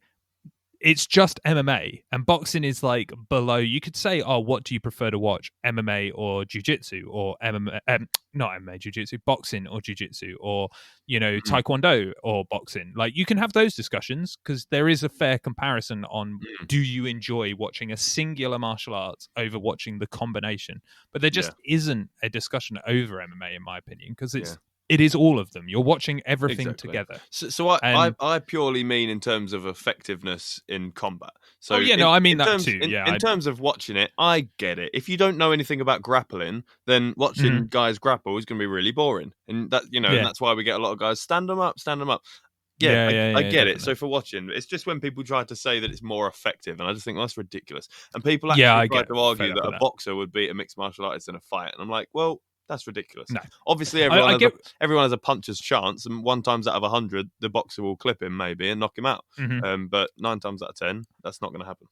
Speaker 1: it's just MMA, and boxing is like below. You could say, oh, what do you prefer to watch, MMA or jiu-jitsu, or not MMA, jiu-jitsu, boxing or jiu-jitsu, or taekwondo or boxing? Like, you can have those discussions because there is a fair comparison on do you enjoy watching a singular martial arts over watching the combination. But there just isn't a discussion over MMA, in my opinion, because it is all of them. You're watching everything together.
Speaker 2: So I purely mean in terms of effectiveness in combat. So
Speaker 1: I mean that too.
Speaker 2: In terms of watching it, I get it. If you don't know anything about grappling, then watching guys grapple is going to be really boring. And that and that's why we get a lot of guys stand them up. Yeah, I get
Speaker 1: definitely.
Speaker 2: it. So for watching, it's just when people try to say that it's more effective, and I just think that's ridiculous. And people actually try to argue that a boxer would beat a mixed martial artist in a fight, and I'm like, well, that's ridiculous. No. Obviously, everyone has a puncher's chance, and 1 times out of 100, the boxer will clip him maybe and knock him out. But 9 times out of 10, that's not going to happen.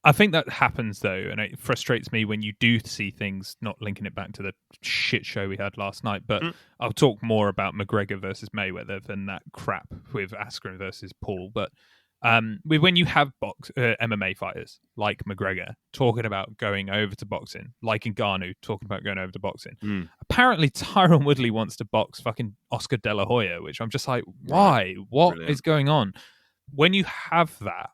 Speaker 1: I think that happens though, and it frustrates me when you do see things, not linking it back to the shit show we had last night, but I'll talk more about McGregor versus Mayweather than that crap with Askren versus Paul. But when you have MMA fighters like McGregor talking about going over to boxing, like Ngannou talking about going over to boxing, apparently Tyron Woodley wants to box fucking Oscar De La Hoya, which I'm just like, why? What is going on? When you have that,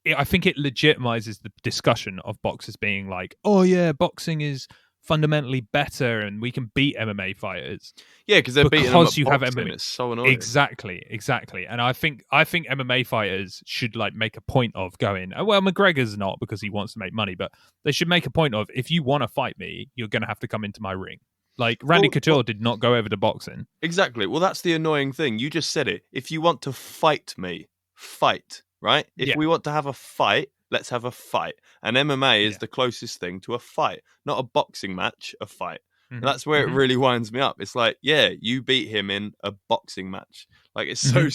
Speaker 1: I think it legitimizes the discussion of boxers being like, oh yeah, boxing is fundamentally better and we can beat MMA fighters.
Speaker 2: Yeah, because they're beating them at boxing. Have MMA. It's so annoying.
Speaker 1: Exactly. And I think MMA fighters should like make a point of going, well, McGregor's not because he wants to make money, but they should make a point of, if you want to fight me, you're going to have to come into my ring. Like Randy Couture did not go over to boxing.
Speaker 2: Exactly. Well, that's the annoying thing. You just said it. If you want to fight me, fight, right? If we want to have a fight, let's have a fight. And MMA is the closest thing to a fight, not a boxing match, a fight. And that's where it really winds me up. It's like, yeah, you beat him in a boxing match. Like it's so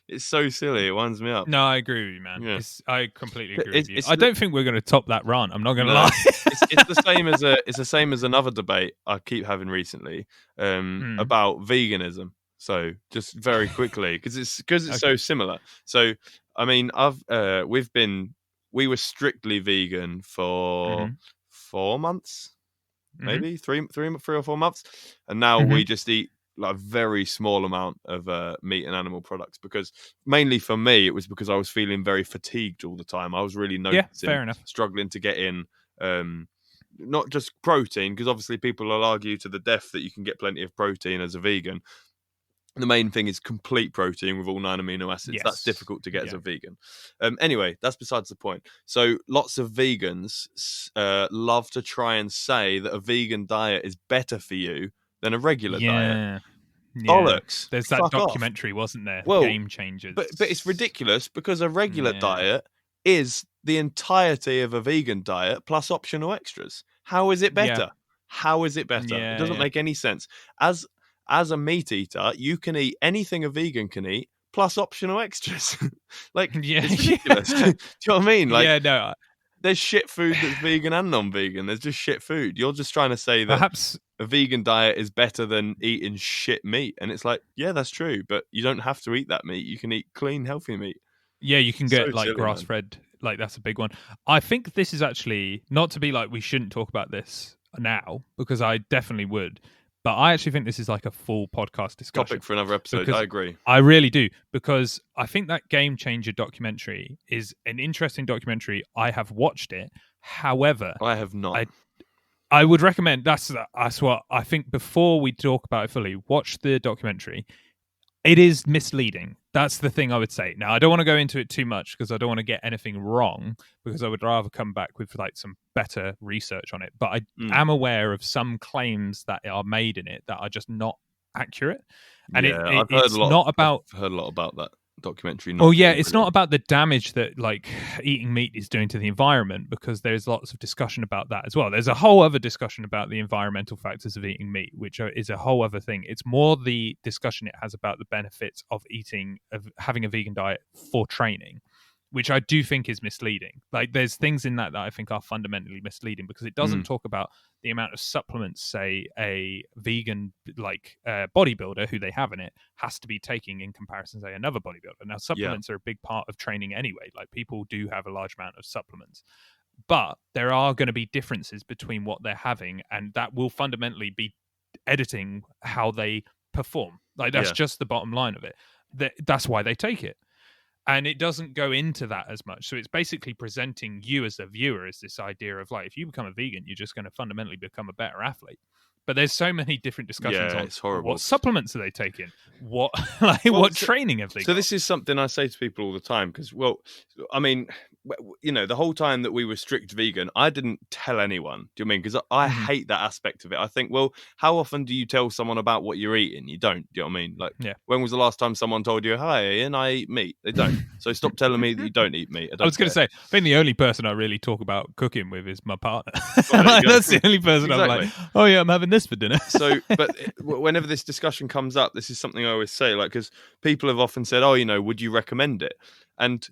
Speaker 2: it's so silly. It winds me up.
Speaker 1: No, I agree with you, man.
Speaker 2: Yeah.
Speaker 1: I completely agree with you.
Speaker 2: It's
Speaker 1: I don't think we're going to top that rant. I'm not going to
Speaker 2: No,
Speaker 1: lie.
Speaker 2: it's the same as another debate I keep having recently about veganism. So just very quickly, because it's so similar. So I mean, we were strictly vegan for 4 months, maybe three or 4 months, and now we just eat like a very small amount of meat and animal products, because mainly for me it was because I was feeling very fatigued all the time. I was really noticing
Speaker 1: fair enough.
Speaker 2: struggling to get in not just protein, because obviously people will argue to the death that you can get plenty of protein as a vegan. The main thing is complete protein with all 9 amino acids.
Speaker 1: Yes.
Speaker 2: That's difficult to get as a vegan. Anyway, that's besides the point. So lots of vegans love to try and say that a vegan diet is better for you than a regular diet. Bollocks.
Speaker 1: There's that documentary, wasn't there?
Speaker 2: Well,
Speaker 1: Game Changers.
Speaker 2: But it's ridiculous, because a regular diet is the entirety of a vegan diet plus optional extras. How is it better? How is it better? It doesn't make any sense. As a meat eater, you can eat anything a vegan can eat plus optional extras. Like, it's ridiculous. Do you know what I mean? Like, there's shit food that's vegan and non-vegan. There's just shit food. You're just trying to say that perhaps a vegan diet is better than eating shit meat. And it's like, yeah, that's true, but you don't have to eat that meat. You can eat clean, healthy meat.
Speaker 1: Yeah, you can get like grass-fed. Like, that's a big one. I think this is actually, not to be like we shouldn't talk about this now, because I definitely would. But I actually think this is like a full podcast discussion.
Speaker 2: Topic for another episode. I agree.
Speaker 1: I really do, because I think that Game Changer documentary is an interesting documentary. I have watched it. However,
Speaker 2: I have not.
Speaker 1: I would recommend, that's what I think. Before we talk about it fully, watch the documentary. It is misleading. That's the thing I would say. Now, I don't want to go into it too much, because I don't want to get anything wrong, because I would rather come back with like some better research on it. But I am aware of some claims that are made in it that are just not accurate. And
Speaker 2: I've heard a lot about that documentary.
Speaker 1: It's not about the damage that like eating meat is doing to the environment, because there's lots of discussion about that as well. There's a whole other discussion about the environmental factors of eating meat, which is a whole other thing. It's more the discussion it has about the benefits of having a vegan diet for training, which I do think is misleading. Like, there's things in that I think are fundamentally misleading, because it doesn't talk about the amount of supplements, say, a vegan bodybuilder who they have in it has to be taking in comparison to, say, another bodybuilder. Now, supplements are a big part of training anyway. Like, people do have a large amount of supplements, but there are going to be differences between what they're having, and that will fundamentally be editing how they perform. Like, that's just the bottom line of it. That's why they take it. And it doesn't go into that as much. So it's basically presenting you as a viewer as this idea of, like, if you become a vegan, you're just going to fundamentally become a better athlete. But there's so many different discussions on
Speaker 2: it's horrible.
Speaker 1: What supplements are they taking? What training have they got?
Speaker 2: So this is something I say to people all the time, because, well, I mean, you know, the whole time that we were strict vegan, I didn't tell anyone. Do you know what I mean? Because I hate that aspect of it. I think, well, how often do you tell someone about what you're eating? You don't. Do you know what I mean? Like, when was the last time someone told you, "Hi, Ian, I eat meat"? They don't. So stop telling me that you don't eat meat.
Speaker 1: I was going to say, I think the only person I really talk about cooking with is my partner. That's the only person I'm like, oh yeah, I'm having this for dinner.
Speaker 2: So, but whenever this discussion comes up, this is something I always say, like, because people have often said, oh, you know, would you recommend it? And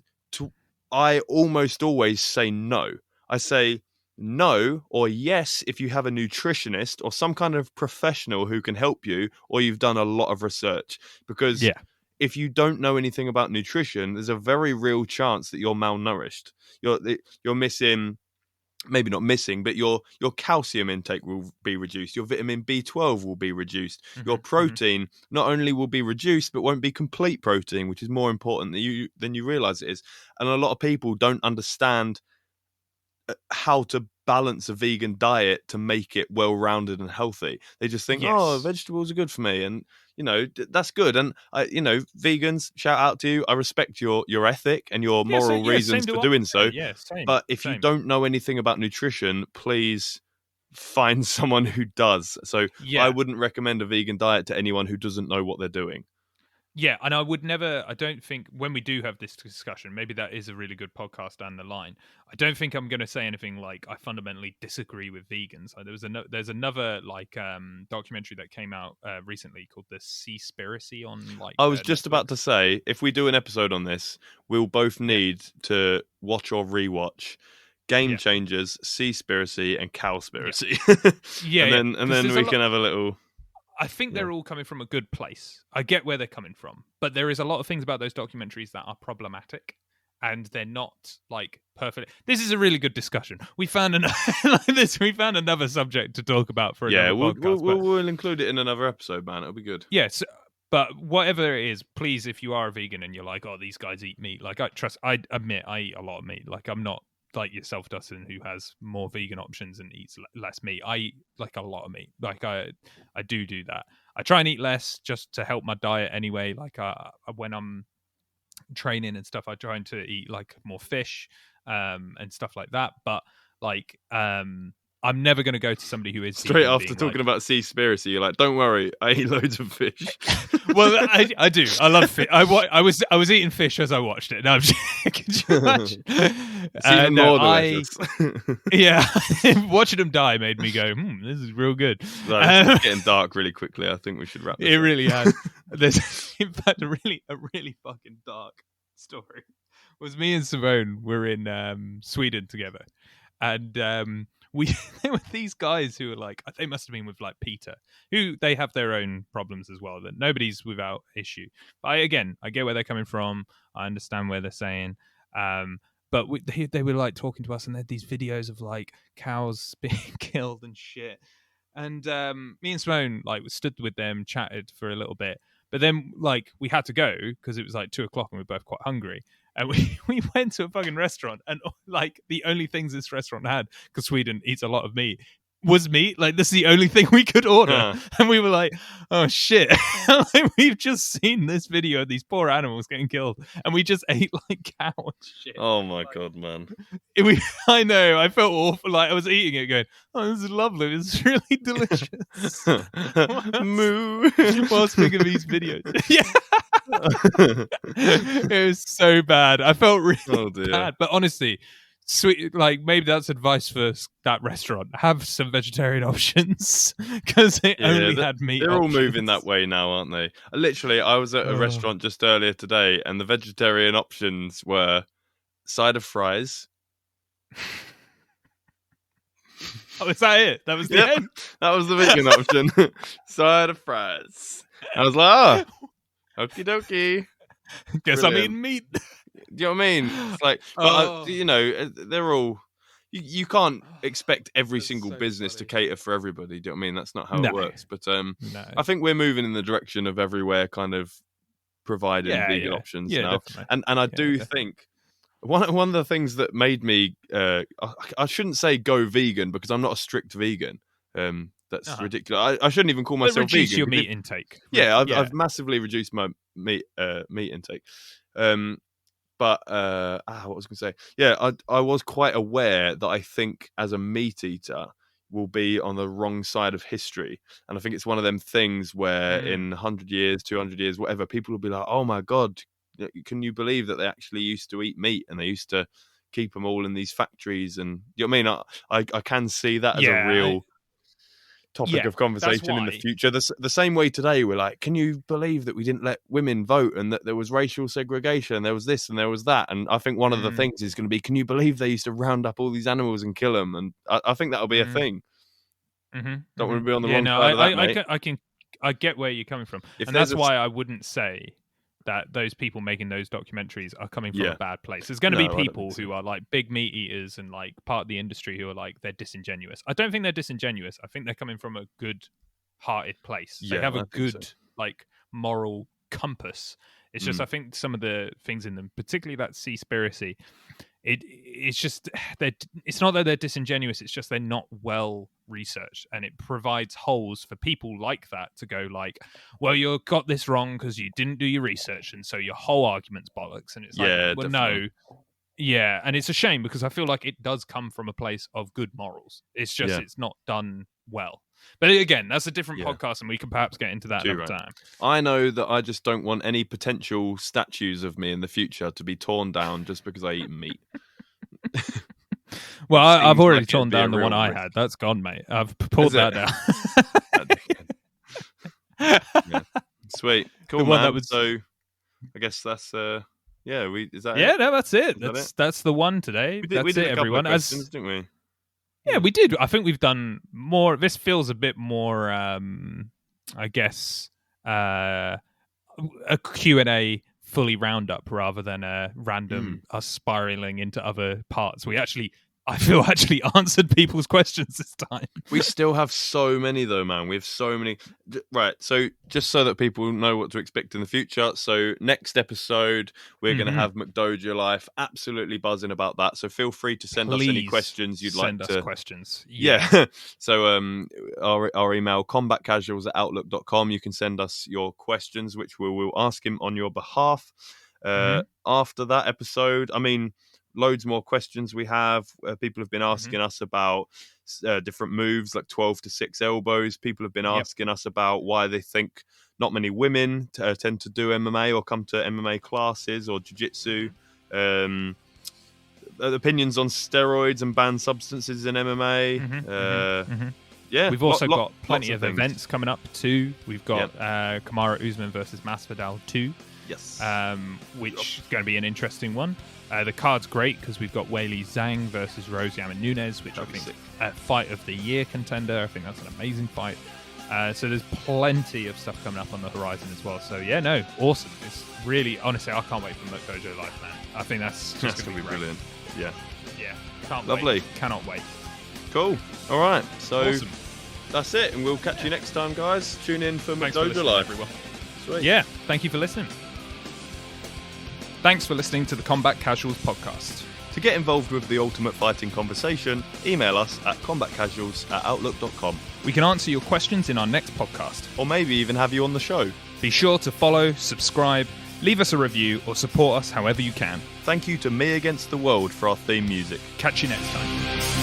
Speaker 2: I almost always say no. I say no or yes if you have a nutritionist or some kind of professional who can help you, or you've done a lot of research. Because if you don't know anything about nutrition, there's a very real chance that you're malnourished. You're missing, maybe not missing, but your calcium intake will be reduced. Your vitamin B12 will be reduced. Your protein not only will be reduced, but won't be complete protein, which is more important than you realize it is. And a lot of people don't understand how to balance a vegan diet to make it well-rounded and healthy. They just think, oh, vegetables are good for me, and you know, that's good. And you know, vegans, shout out to you. I respect your ethic and your moral reasons for doing so. But if you don't know anything about nutrition, please find someone who does. So I wouldn't recommend a vegan diet to anyone who doesn't know what they're doing.
Speaker 1: Yeah, and I don't think when we do have this discussion, maybe that is a really good podcast down the line. I don't think I'm going to say anything like I fundamentally disagree with vegans. There's another documentary that came out recently called The Seaspiracy on
Speaker 2: I was just
Speaker 1: Netflix.
Speaker 2: about to say, if we do an episode on this, we'll both need to watch or rewatch Game Changers, Seaspiracy, and Cowspiracy. And then we can have a little.
Speaker 1: I think they're all coming from a good place. I get where they're coming from, but there is a lot of things about those documentaries that are problematic, and they're not like perfect. This is a really good discussion. We found We found another subject to talk about for another podcast.
Speaker 2: We'll include it in another episode, man. It'll be good.
Speaker 1: Yes, but whatever it is, please, if you are a vegan and you're like, oh, these guys eat meat, like I admit I eat a lot of meat. Like I'm not like yourself, Dustin, who has more vegan options and eats less meat. I eat like a lot of meat. Like I do that. I try and eat less just to help my diet anyway. Like when I'm training and stuff, I try to eat like more fish and stuff like that. But like I'm never going to go to somebody who is
Speaker 2: straight after talking about Seaspiracy. You're like, don't worry, I eat loads of fish.
Speaker 1: Well, I do. I love fish. I was eating fish as I watched it. No, I'm just, could you imagine?
Speaker 2: It's even more delicious.
Speaker 1: Yeah, watching them die made me go, this is real good.
Speaker 2: No, it's getting dark really quickly. I think we should wrap this up.
Speaker 1: Really has. There's, in fact, a really fucking dark story. Was me and Simone were in Sweden together, and there were these guys who were like, they must have been with like Peter, who they have their own problems as well, that nobody's without issue. But I get where they're coming from. I understand where they're saying. But they were like talking to us, and they had these videos of like cows being killed and shit. And me and Simone like stood with them, chatted for a little bit. But then like we had to go because it was like 2:00 and we were both quite hungry. And we went to a fucking restaurant, and like the only things this restaurant had, because Sweden eats a lot of meat, was meat. Like this is the only thing we could order. And we were like, oh shit. Like, we've just seen this video of these poor animals getting killed, and we just ate like cow and shit.
Speaker 2: Oh my god, man.
Speaker 1: I know, I felt awful. Like I was eating it going, oh, this is lovely, this is really delicious.
Speaker 2: Moo.
Speaker 1: While speaking of these videos. Yeah. It was so bad. I felt really bad. But honestly, sweet, like maybe that's advice for that restaurant. Have some vegetarian options, because they only had meat.
Speaker 2: They're
Speaker 1: options.
Speaker 2: all moving that way now, aren't they? Literally, I was at a restaurant just earlier today, and the vegetarian options were side of fries.
Speaker 1: Oh, is that it? That was the end?
Speaker 2: That was the vegan option. Side of fries. I was like, okie dokie.
Speaker 1: Guess I'm eating meat.
Speaker 2: Do you know what I mean? It's like, but they're all. You can't expect every single business to cater for everybody. Do you know what I mean? That's not how it works. But I think we're moving in the direction of everywhere kind of providing vegan options now. And I do think one of the things that made me I shouldn't say go vegan, because I'm not a strict vegan. That's ridiculous. I shouldn't even call myself vegan.
Speaker 1: Reduce your meat intake.
Speaker 2: Yeah, I've massively reduced my meat intake. But what was I going to say? Yeah, I was quite aware that I think as a meat eater will be on the wrong side of history. And I think it's one of them things where in 100 years, 200 years, whatever, people will be like, oh my God, can you believe that they actually used to eat meat and they used to keep them all in these factories? And you know what I mean? I can see that as a real topic of conversation in the future. The same way today we're like, can you believe that we didn't let women vote and that there was racial segregation, there was this and there was that? And I think one of the things is going to be, can you believe they used to round up all these animals and kill them? And I think that'll be a thing. Don't want to be on the wrong side of that, mate.
Speaker 1: I get where you're coming from, and that's why I wouldn't say that those people making those documentaries are coming from a bad place. There's going to be people who are like big meat eaters and like part of the industry who are like, they're disingenuous. I don't think they're disingenuous. I think they're coming from a good-hearted place. They have a good like moral compass. It's just, I think some of the things in them, particularly that Seaspiracy, it's just it's not that they're disingenuous. It's just they're not well researched, and it provides holes for people like that to go like, well, you got this wrong because you didn't do your research, and so your whole argument's bollocks. And it's like, well, definitely. And it's a shame, because I feel like it does come from a place of good morals. It's just it's not done well. But again, that's a different podcast, and we can perhaps get into that another time.
Speaker 2: I know that I just don't want any potential statues of me in the future to be torn down just because I eat meat.
Speaker 1: Well, I've already torn down the one I had. That's gone, mate. I've pulled that down.
Speaker 2: Yeah. Sweet. Cool, man. So I guess that's... is that it?
Speaker 1: No, that's it. That's the one today.
Speaker 2: We did
Speaker 1: it, everyone.
Speaker 2: Questions, didn't we?
Speaker 1: Yeah, we did. I think we've done more. This feels a bit more, I guess, a Q&A fully roundup rather than a random us spiraling into other parts. I feel answered people's questions this time.
Speaker 2: We still have so many though, man. We have so many. Right. So just so that people know what to expect in the future. So next episode, we're going to have McDojo Life. Absolutely buzzing about that. So feel free to send us any questions you'd like to.
Speaker 1: Send us questions.
Speaker 2: Yeah. So our email, combatcasuals@outlook.com. You can send us your questions, which we will ask him on your behalf. After that episode, I mean, loads more questions we have. People have been asking us about different moves like 12 to 6 elbows. People have been asking us about why they think not many women tend to do MMA or come to MMA classes or jiu-jitsu. Opinions on steroids and banned substances in MMA. Yeah,
Speaker 1: we've also got plenty of events coming up too. We've got Kamaru Usman versus Masvidal 2.
Speaker 2: Yes.
Speaker 1: Which is going to be an interesting one. The card's great because we've got Weili Zhang versus Rose Namajunas, which I think a fight of the year contender. I think that's an amazing fight. So there's plenty of stuff coming up on the horizon as well. So awesome. It's really, honestly, I can't wait for McDojo Life, man. I think that's just going to be
Speaker 2: brilliant. Yeah.
Speaker 1: Can't
Speaker 2: Lovely.
Speaker 1: Wait. Cannot wait.
Speaker 2: Cool. All right. So that's it, and we'll catch you next time, guys. Tune in for McDojo Life,
Speaker 1: everyone.
Speaker 2: Sweet.
Speaker 1: Yeah. Thank you for listening. Thanks for listening to the Combat Casuals podcast.
Speaker 2: To get involved with the ultimate fighting conversation, email us at combatcasuals@outlook.com.
Speaker 1: We can answer your questions in our next podcast.
Speaker 2: Or maybe even have you on the show.
Speaker 1: Be sure to follow, subscribe, leave us a review, or support us however you can.
Speaker 2: Thank you to Me Against the World for our theme music.
Speaker 1: Catch you next time.